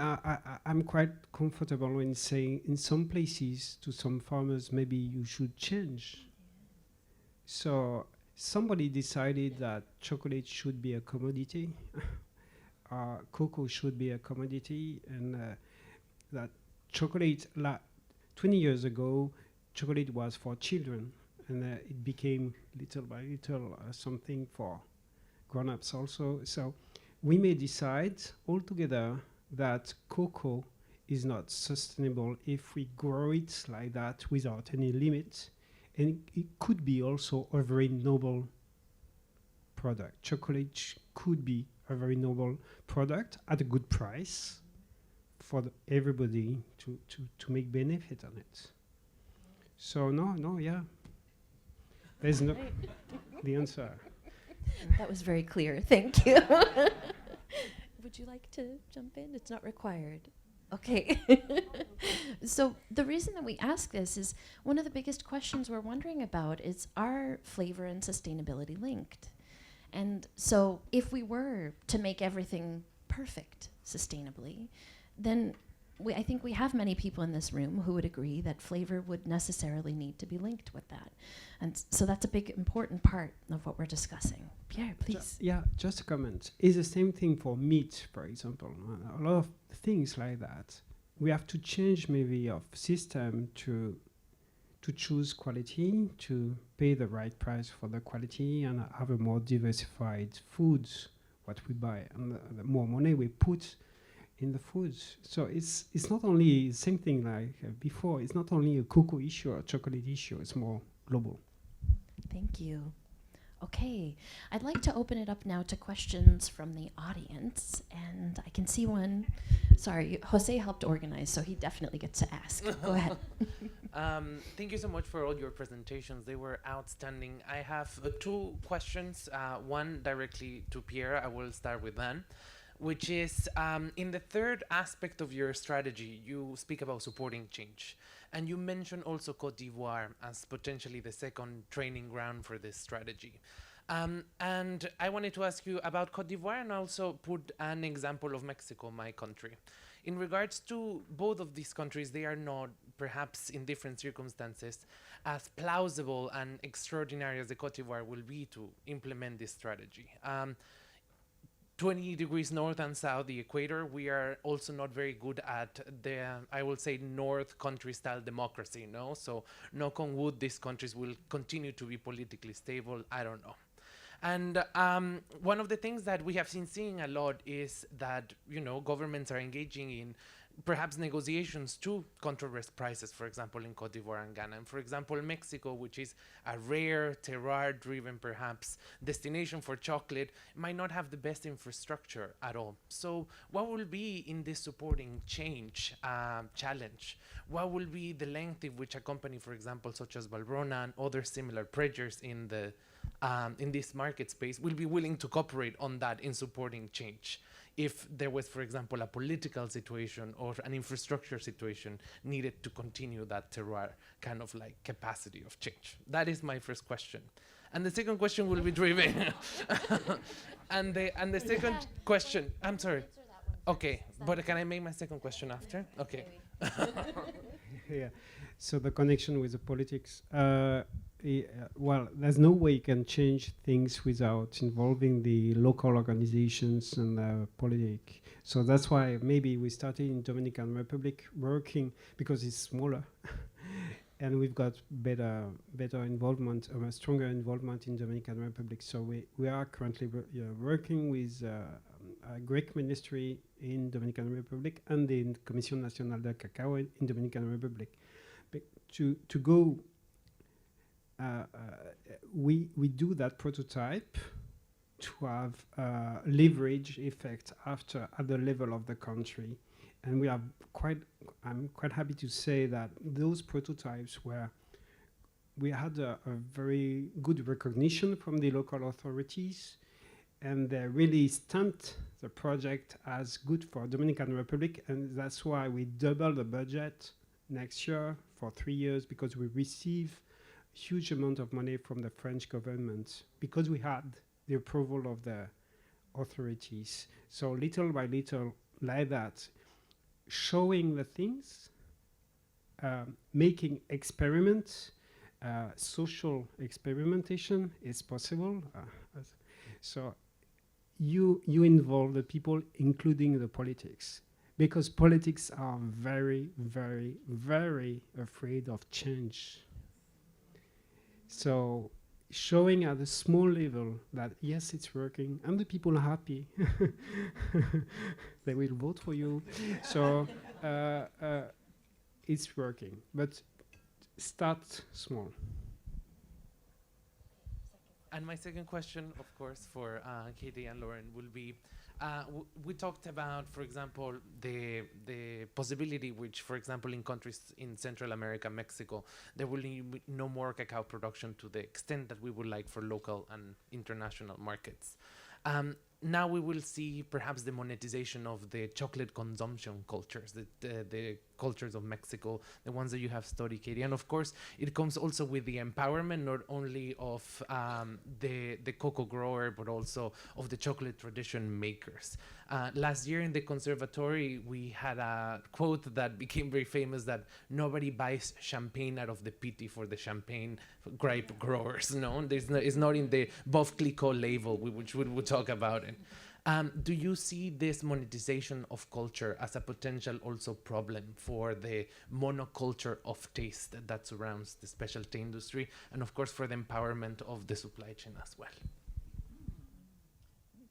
I'm quite comfortable when saying in some places to some farmers, maybe you should change. So somebody decided that chocolate should be a commodity, cocoa should be a commodity, and that chocolate, 20 years ago, chocolate was for children, and it became little by little something for grown-ups also. So we may decide altogether that cocoa is not sustainable if we grow it like that without any limit. And it could be also a very noble product. Chocolate could be a very noble product at a good price for everybody to make benefit on it. So yeah. There's no the answer. That was very clear. Thank you. Would you like to jump in? It's not required. Okay. So the reason that we ask this is one of the biggest questions we're wondering about is, are flavor and sustainability linked? And so if we were to make everything perfect sustainably, then I think we have many people in this room who would agree that flavor would necessarily need to be linked with that. And so that's a big important part of what we're discussing. Pierre, please. Just a comment. It's the same thing for meat, for example. A lot of things like that. We have to change maybe of system to choose quality, to pay the right price for the quality, and have a more diversified foods, what we buy, and the more money we put in the foods. So it's not only the same thing like before. It's not only a cocoa issue or a chocolate issue. It's more global. Thank you. Okay, I'd like to open it up now to questions from the audience, and I can see one. Sorry, Jose helped organize, so he definitely gets to ask. Go ahead. Thank you so much for all your presentations. They were outstanding. I have two questions, one directly to Pierre. I will start with that, which is in the third aspect of your strategy, you speak about supporting change. And you mentioned also Côte d'Ivoire as potentially the second training ground for this strategy. And I wanted to ask you about Côte d'Ivoire and also put an example of Mexico, my country. In regards to both of these countries, they are not, perhaps in different circumstances, as plausible and extraordinary as the Côte d'Ivoire will be to implement this strategy. 20 degrees north and south, the equator, we are also not very good at the, I will say, North country-style democracy, no? So, knock on wood, these countries will continue to be politically stable, I don't know. And one of the things that we have been seeing a lot is that, you know, governments are engaging in perhaps negotiations to control risk prices, for example, in Cote d'Ivoire and Ghana. And for example, Mexico, which is a rare, terroir-driven, perhaps, destination for chocolate, might not have the best infrastructure at all. So what will be in this supporting change challenge? What will be the length in which a company, for example, such as Valrhona and other similar players in the in this market space will be willing to cooperate on that in supporting change? If there was, for example, a political situation or an infrastructure situation needed to continue that terroir kind of like capacity of change. That is my first question. And the second question will be driven. and the second question, I'm sorry. Okay, but can I make my second question after? Okay. Yeah. So the connection with the politics. Well, there's no way you can change things without involving the local organizations and politics. So that's why maybe we started in Dominican Republic working because it's smaller, and we've got better involvement, stronger involvement in Dominican Republic. So we are currently working with a Greek ministry in Dominican Republic and the Commission Nacional del Cacao in Dominican Republic. But to go. We do that prototype to have leverage effect after at the level of the country, and we are I'm quite happy to say that those prototypes we had a very good recognition from the local authorities, and they really stamped the project as good for Dominican Republic, and that's why we double the budget next year for 3 years, because we receive huge amount of money from the French government because we had the approval of the authorities. So little by little, like that, showing the things, making experiments, social experimentation is possible. So you involve the people, including the politics, because politics are very, very, very afraid of change. So showing at a small level that yes, it's working, and the people are happy, they will vote for you. So it's working, but start small. And my second question, of course, for Katie and Lauren will be, we talked about, for example, the possibility which, for example, in countries in Central America, Mexico, there will be no more cacao production to the extent that we would like for local and international markets. Now we will see perhaps the monetization of the chocolate consumption cultures, the cultures of Mexico, the ones that you have studied, Katie. And of course, it comes also with the empowerment, not only of the cocoa grower, but also of the chocolate tradition makers. Last year in the Conservatory, we had a quote that became very famous, that nobody buys champagne out of the pity for the champagne grape growers. No, it's not in the Bof Clicquot label, which we will talk about it. Do you see this monetization of culture as a potential also problem for the monoculture of taste that surrounds the specialty industry, and of course for the empowerment of the supply chain as well?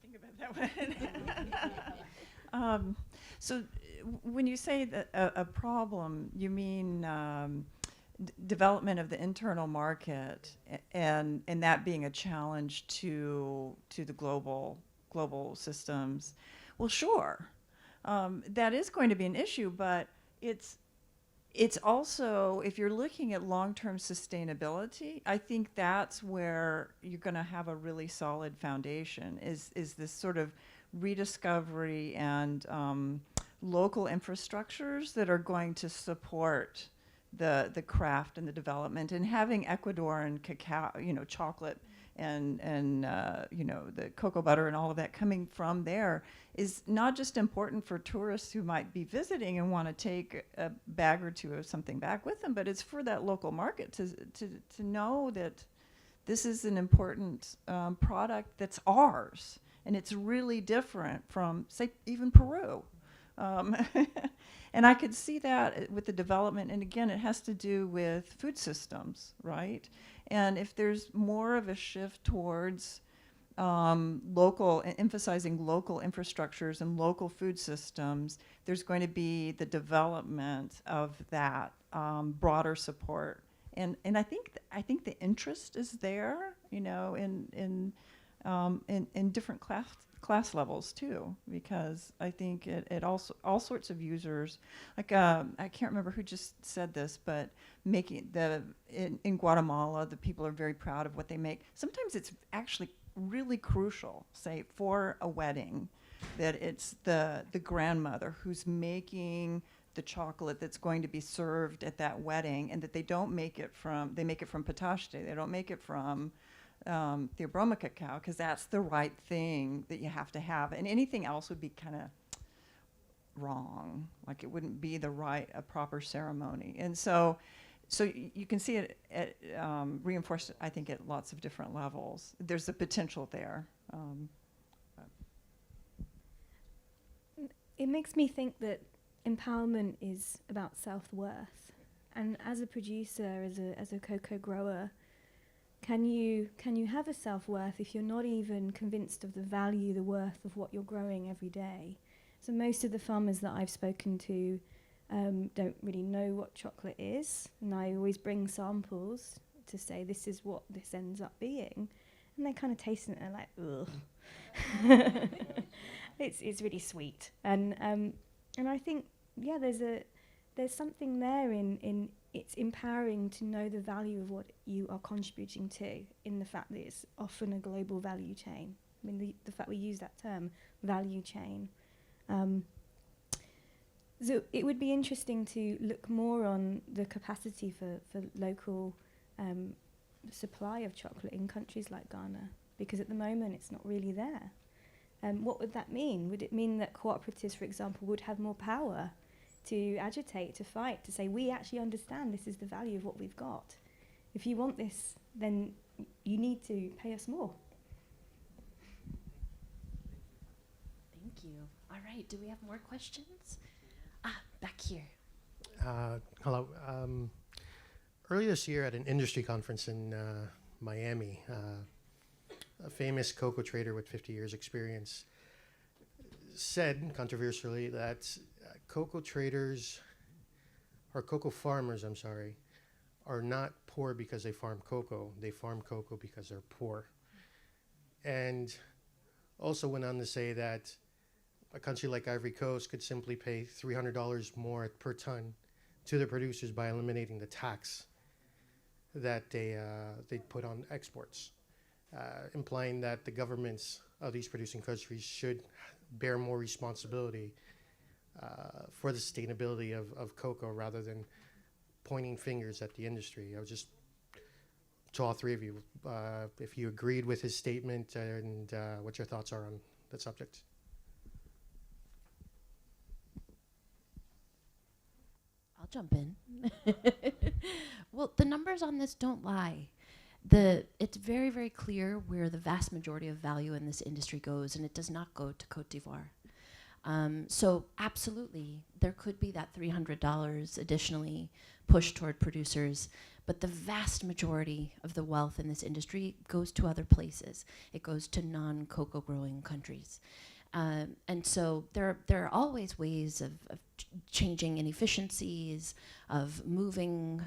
Think about that one. So when you say that a problem, you mean development of the internal market and that being a challenge to the global systems. Well, sure, that is going to be an issue, but it's also, if you're looking at long-term sustainability, I think that's where you're going to have a really solid foundation, is this sort of rediscovery and local infrastructures that are going to support the craft and the development, and having Ecuadorian cacao, chocolate and the cocoa butter and all of that coming from there is not just important for tourists who might be visiting and want to take a bag or two of something back with them, but it's for that local market to know that this is an important product that's ours, and it's really different from, say, even Peru. And I could see that with the development, and again, it has to do with food systems, right? And if there's more of a shift towards emphasizing local infrastructures and local food systems, there's going to be the development of that broader support. And I think the interest is there, in different class levels too, because I think it also, all sorts of users, like I can't remember who just said this, but making in Guatemala, the people are very proud of what they make. Sometimes it's actually really crucial, say for a wedding, that it's the grandmother who's making the chocolate that's going to be served at that wedding, and that they make it from Patache, they don't make it from the aroma cacao, because that's the right thing that you have to have, and anything else would be kind of wrong, like it wouldn't be a proper ceremony. And so you can see it reinforced, I think, at lots of different levels. There's a potential there. It makes me think that empowerment is about self-worth, and as a producer, as a cocoa grower, can you have a self-worth if you're not even convinced of the value, the worth of what you're growing every day? So most of the farmers that I've spoken to don't really know what chocolate is, and I always bring samples to say this is what this ends up being, and they kind of taste it and they're like, ugh. It's really sweet, and I think there's something there in it's empowering to know the value of what you are contributing to, in the fact that it's often a global value chain. I mean, the fact we use that term, value chain. So it would be interesting to look more on the capacity for local supply of chocolate in countries like Ghana? Because at the moment it's not really there. What would that mean? Would it mean that cooperatives, for example, would have more power to agitate, to fight, to say, we actually understand this is the value of what we've got. If you want this, then you need to pay us more. Thank you. All right, do we have more questions? Back here. Hello. Earlier this year at an industry conference in Miami, a famous cocoa trader with 50 years experience said, controversially, that cocoa traders, or cocoa farmers, I'm sorry, are not poor because they farm cocoa. They farm cocoa because they're poor. And also went on to say that a country like Ivory Coast could simply pay $300 more per ton to the producers by eliminating the tax that they put on exports, implying that the governments of these producing countries should bear more responsibility for the sustainability of cocoa rather than pointing fingers at the industry. I was just, to all three of you, if you agreed with his statement and what your thoughts are on the subject. I'll jump in. Well, the numbers on this don't lie. It's very, very clear where the vast majority of value in this industry goes, and it does not go to Cote d'Ivoire. So absolutely, there could be that $300 additionally pushed toward producers, but the vast majority of the wealth in this industry goes to other places. It goes to non-cocoa growing countries. And so there are always ways of changing inefficiencies, of moving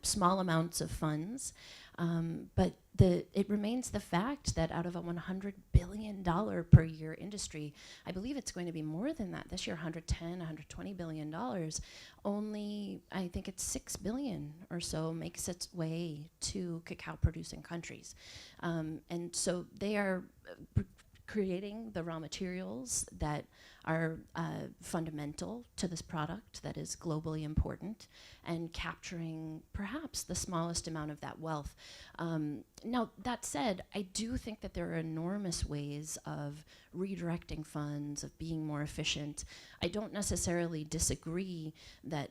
small amounts of funds. But it remains the fact that out of a $100 billion per year industry, I believe it's going to be more than that this year, $110, $120 billion. Only, I think it's $6 billion or so makes its way to cacao producing countries. And so they are creating the raw materials that are fundamental to this product that is globally important and capturing perhaps the smallest amount of that wealth. Now, that said, I do think that there are enormous ways of redirecting funds, of being more efficient. I don't necessarily disagree that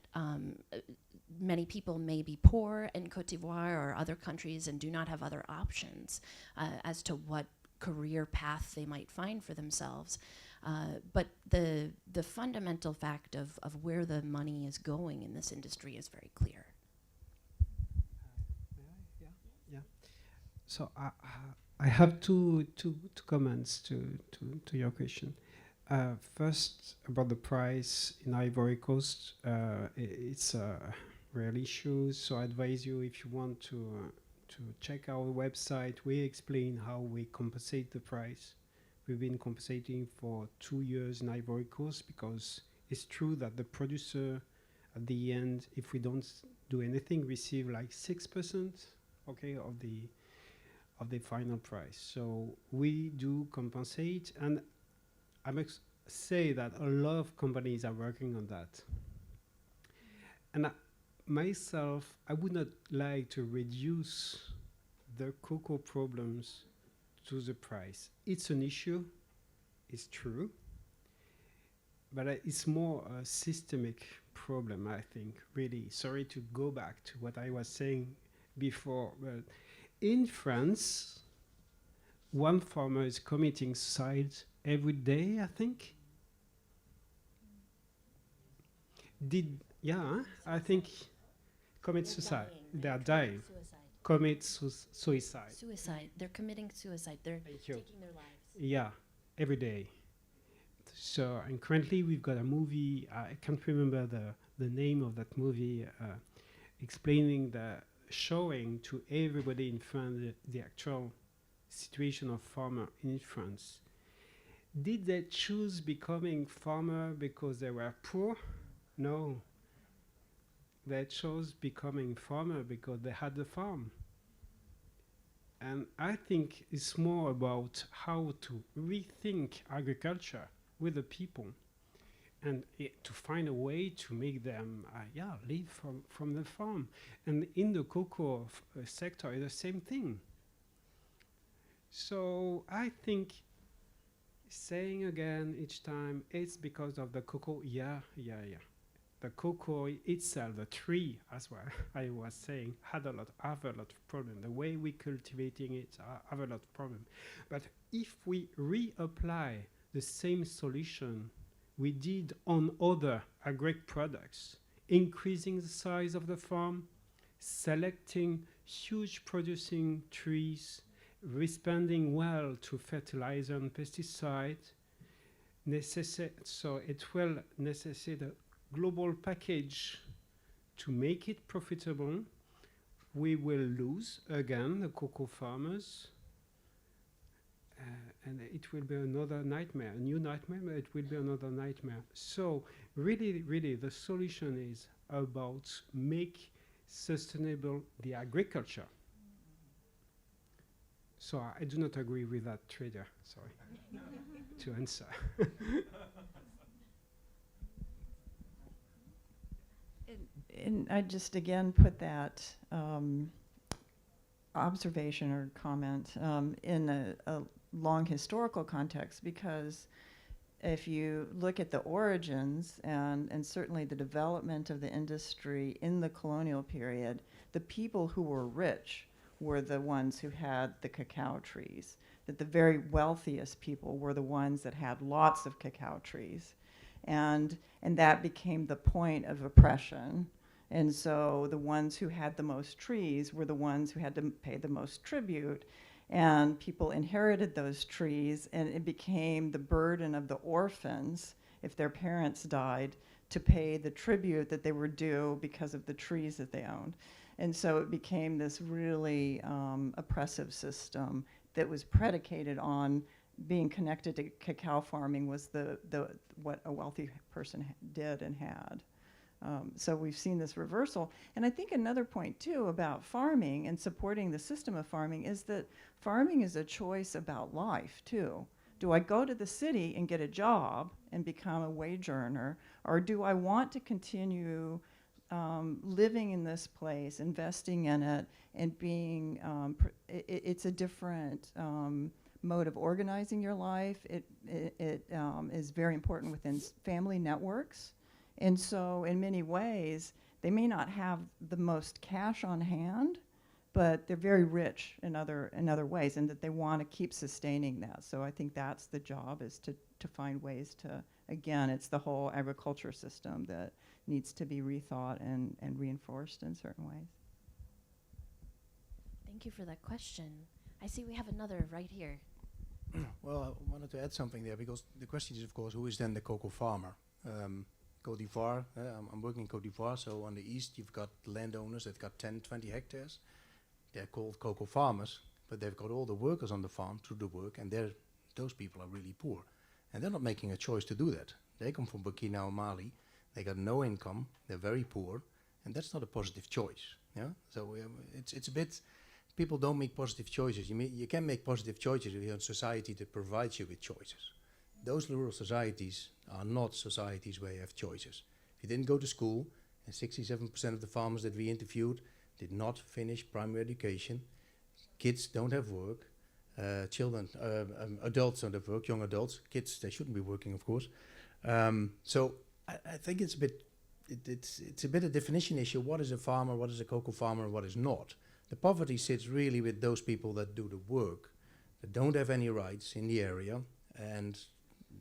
many people may be poor in Cote d'Ivoire or other countries and do not have other options as to what career path they might find for themselves. But the fundamental fact of where the money is going in this industry is very clear. Yeah. So I have two comments to your question. First, about the price in Ivory Coast, it's a real issue. So I advise you, if you want to check our website, we explain how we compensate the price. We've been compensating for 2 years in Ivory Coast because it's true that the producer at the end, if we don't do anything, receive like 6%, okay, of the final price. So we do compensate, and I must say that a lot of companies are working on that. And myself, I would not like to reduce the cocoa problems to the price. It's an issue, it's true, but it's more a systemic problem, I think, really. Sorry to go back to what I was saying before, but in France, one farmer is committing suicide every day, I think. I think commit suicide. They are dying. Commit suicide. Suicide. They're committing suicide. They're taking their lives. Yeah, every day. So, and currently we've got a movie, I can't remember the name of that movie, explaining showing to everybody in France the actual situation of farmer in France. Did they choose becoming farmer because they were poor? No. They chose becoming farmer because they had the farm. And I think it's more about how to rethink agriculture with the people. and to find a way to make them live from the farm. And in the cocoa sector, it's the same thing. So I think saying again each time it's because of the cocoa. The cocoa itself, the tree, as well, I was saying, have a lot of problem. The way we cultivating it have a lot of problem. But if we reapply the same solution we did on other agric products, increasing the size of the farm, selecting huge producing trees, responding well to fertilizer and pesticide, so it will necessitate a global package to make it profitable. We will lose again the cocoa farmers, and it will be another nightmare, a new nightmare, but it will be another nightmare. So really the solution is about make sustainable the agriculture. So I do not agree with that trader, sorry, to answer. And I just again put that observation or comment in a long historical context, because if you look at the origins and certainly the development of the industry in the colonial period, the people who were rich were the ones who had the cacao trees, that the very wealthiest people were the ones that had lots of cacao trees. And that became the point of oppression. And so the ones who had the most trees were the ones who had to pay the most tribute. And people inherited those trees, and it became the burden of the orphans, if their parents died, to pay the tribute that they were due because of the trees that they owned. And so it became this really oppressive system that was predicated on being connected to cacao farming was what a wealthy person did and had. So we've seen this reversal. And I think another point, too, about farming and supporting the system of farming is that farming is a choice about life, too. Do I go to the city and get a job and become a wage earner, or do I want to continue living in this place, investing in it, and being, it's a different mode of organizing your life. It is very important within family networks. And so in many ways, they may not have the most cash on hand, but they're very rich in other ways, and that they want to keep sustaining that. So I think that's the job, is to find ways to, again, it's the whole agriculture system that needs to be rethought and reinforced in certain ways. Thank you for that question. I see we have another right here. Well, I wanted to add something there, because the question is, of course, who is then the cocoa farmer? Côte d'Ivoire, I'm working in Côte d'Ivoire, so on the east you've got landowners that've got 10, 20 hectares. They're called cocoa farmers, but they've got all the workers on the farm to do the work, and those people are really poor. And they're not making a choice to do that. They come from Burkina or Mali, they got no income, they're very poor, and that's not a positive choice. Yeah? So it's a bit, people don't make positive choices. You can make positive choices if you have a society that provides you with choices. Those rural societies are not societies where you have choices. If you didn't go to school, and 67% of the farmers that we interviewed did not finish primary education, kids don't have work, adults don't have work, young adults, kids, they shouldn't be working, of course. So I think it's a bit a definition issue. What is a farmer, what is a cocoa farmer, and what is not? The poverty sits really with those people that do the work, that don't have any rights in the area, and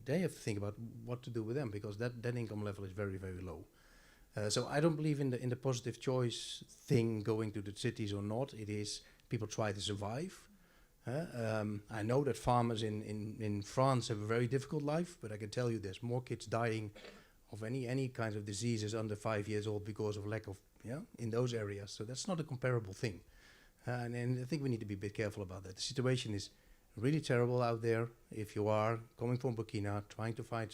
they have to think about what to do with them, because that income level is very, very low. So I don't believe in the positive choice thing, going to the cities or not. It is people try to survive. I know that farmers in France have a very difficult life, but I can tell you there's more kids dying of any kind of diseases under 5 years old because of lack of, in those areas. So that's not a comparable thing. And I think we need to be a bit careful about that. The situation is really terrible out there. If you are coming from Burkina, trying to find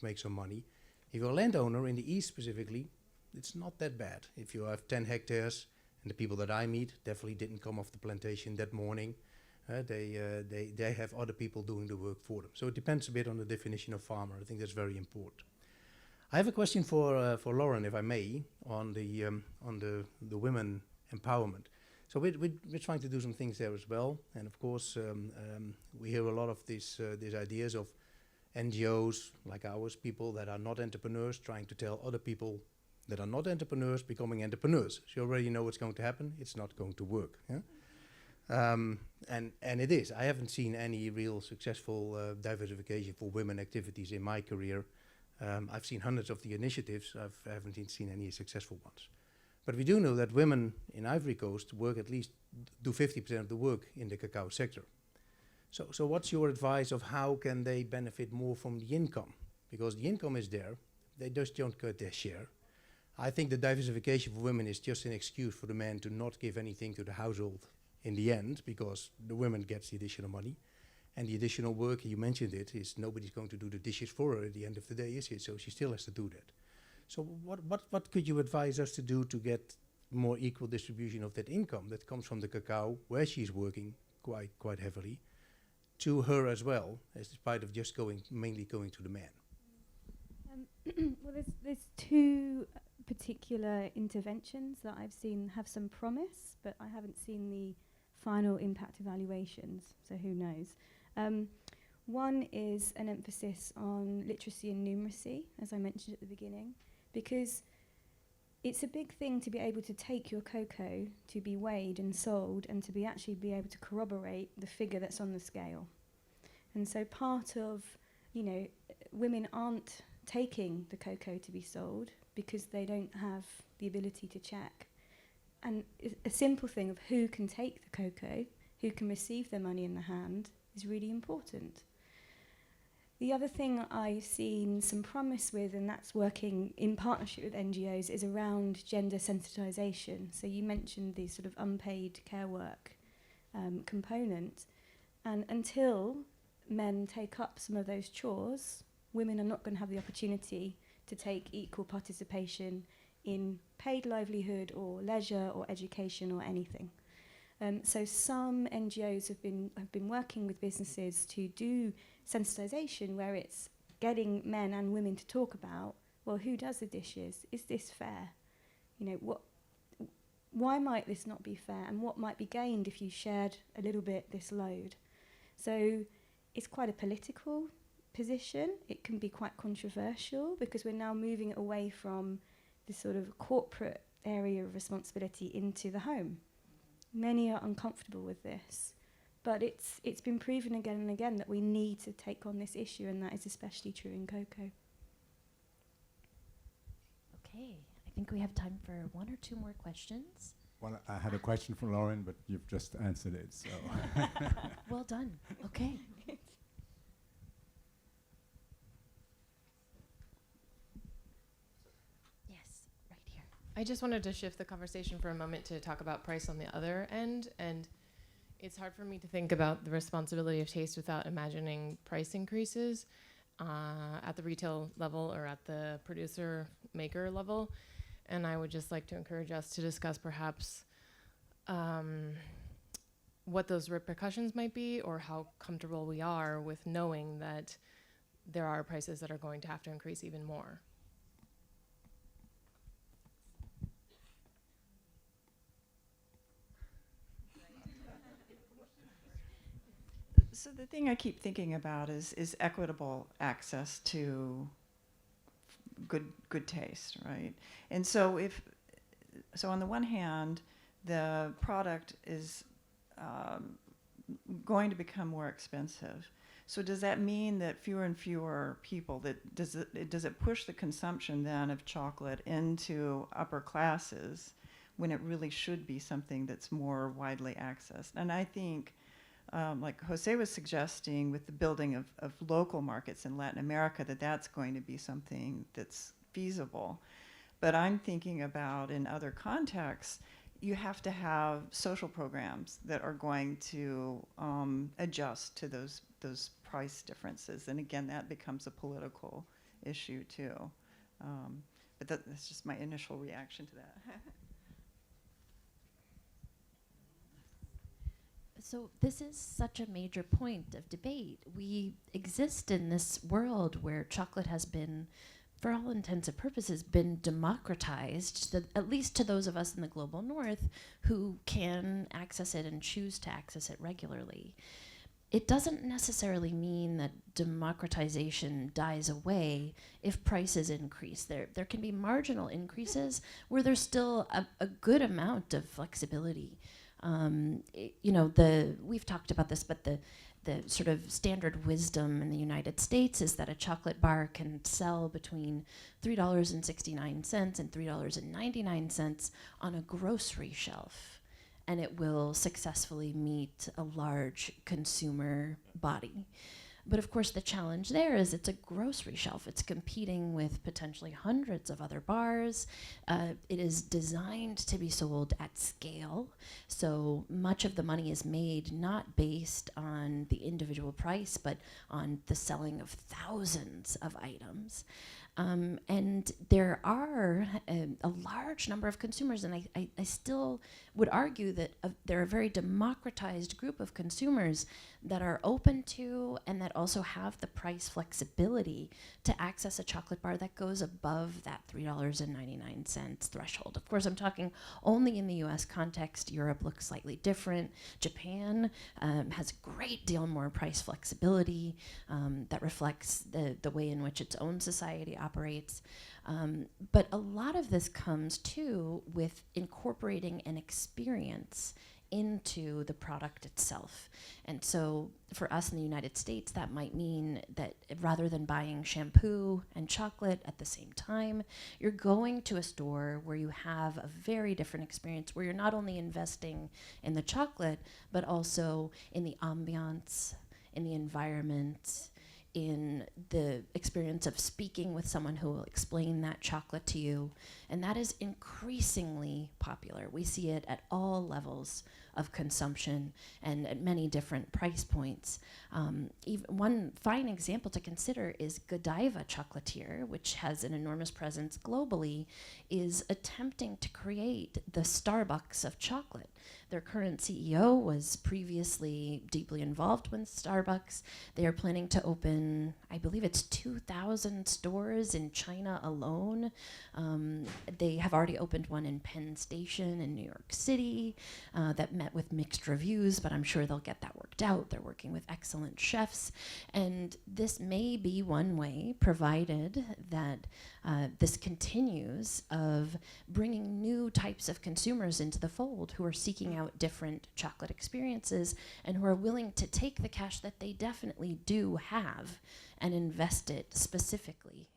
make some money. If you're a landowner in the east specifically, it's not that bad. If you have 10 hectares, and the people that I meet definitely didn't come off the plantation that morning, they have other people doing the work for them. So it depends a bit on the definition of farmer. I think that's very important. I have a question for Lauren, if I may, on the women empowerment. So we're trying to do some things there as well, and of course we hear a lot of these ideas of NGOs like ours, people that are not entrepreneurs, trying to tell other people that are not entrepreneurs becoming entrepreneurs. So you already know what's going to happen. It's not going to work. Yeah? And it is. I haven't seen any real successful diversification for women activities in my career. I've seen hundreds of the initiatives. I haven't seen any successful ones. But we do know that women in Ivory Coast work at least, do 50% of the work in the cacao sector. So what's your advice of how can they benefit more from the income? Because the income is there. They just don't get their share. I think the diversification for women is just an excuse for the men to not give anything to the household in the end, because the women gets the additional money. And the additional work, you mentioned it, is nobody's going to do the dishes for her at the end of the day, is it? So she still has to do that. So what could you advise us to do to get more equal distribution of that income that comes from the cacao, where she's working quite heavily, to her as well, as despite of just mainly going to the man? Well, there's two particular interventions that I've seen have some promise, but I haven't seen the final impact evaluations, so who knows. One is an emphasis on literacy and numeracy, as I mentioned at the beginning, because it's a big thing to be able to take your cocoa to be weighed and sold and to be able to corroborate the figure that's on the scale. And so part of, women aren't taking the cocoa to be sold because they don't have the ability to check. And a simple thing of who can take the cocoa, who can receive their money in the hand, is really important. The other thing I've seen some promise with, and that's working in partnership with NGOs, is around gender sensitisation. So you mentioned the sort of unpaid care work component. And until men take up some of those chores, women are not going to have the opportunity to take equal participation in paid livelihood or leisure or education or anything. So some NGOs have been working with businesses to do sensitisation, where it's getting men and women to talk about, well, who does the dishes? Is this fair? Why might this not be fair? And what might be gained if you shared a little bit this load? So it's quite a political position. It can be quite controversial because we're now moving it away from this sort of corporate area of responsibility into the home. Many are uncomfortable with this, but it's been proven again and again that we need to take on this issue, and that is especially true in cocoa. Okay, I think we have time for one or two more questions. Well, I had a question for Lauren, but you've just answered it, so. Well done. Okay. Yes, right here. I just wanted to shift the conversation for a moment to talk about price on the other end. And it's hard for me to think about the responsibility of taste without imagining price increases at the retail level or at the producer-maker level. And I would just like to encourage us to discuss perhaps what those repercussions might be, or how comfortable we are with knowing that there are prices that are going to have to increase even more. So the thing I keep thinking about is equitable access to good taste, right? And so so on the one hand, the product is going to become more expensive. So does that mean that fewer and fewer people, does it push the consumption then of chocolate into upper classes when it really should be something that's more widely accessed? And I think, like Jose was suggesting, with the building of local markets in Latin America, that's going to be something that's feasible. But I'm thinking about, in other contexts, you have to have social programs that are going to adjust to those price differences. And again, that becomes a political issue too. But that's just my initial reaction to that. So this is such a major point of debate. We exist in this world where chocolate has been, for all intents and purposes, been democratized, at least to those of us in the global north who can access it and choose to access it regularly. It doesn't necessarily mean that democratization dies away if prices increase. There can be marginal increases where there's still a good amount of flexibility. We've talked about this, but the sort of standard wisdom in the United States is that a chocolate bar can sell between $3.69 and $3.99 on a grocery shelf, and it will successfully meet a large consumer body. But of course, the challenge there is it's a grocery shelf. It's competing with potentially hundreds of other bars. It is designed to be sold at scale. So much of the money is made not based on the individual price, but on the selling of thousands of items. And there are a large number of consumers, and I still would argue that there are a very democratized group of consumers that are open to and that also have the price flexibility to access a chocolate bar that goes above that $3.99 threshold. Of course, I'm talking only in the US context. Europe looks slightly different. Japan has a great deal more price flexibility that reflects the way in which its own society operates. But a lot of this comes too with incorporating an experience into the product itself. And so for us in the United States, that might mean that rather than buying shampoo and chocolate at the same time, you're going to a store where you have a very different experience, where you're not only investing in the chocolate, but also in the ambiance, in the environment, in the experience of speaking with someone who will explain that chocolate to you. And that is increasingly popular. We see it at all levels of consumption and at many different price points. Even one fine example to consider is Godiva Chocolatier, which has an enormous presence globally, is attempting to create the Starbucks of chocolate. Their current CEO was previously deeply involved with Starbucks. They are planning to open, I believe it's 2,000 stores in China alone. They have already opened one in Penn Station in New York City that met with mixed reviews, but I'm sure they'll get that worked out. They're working with excellent chefs. And this may be one way, provided that this continues, of bringing new types of consumers into the fold who are seeking out different chocolate experiences and who are willing to take the cash that they definitely do have and invest it specifically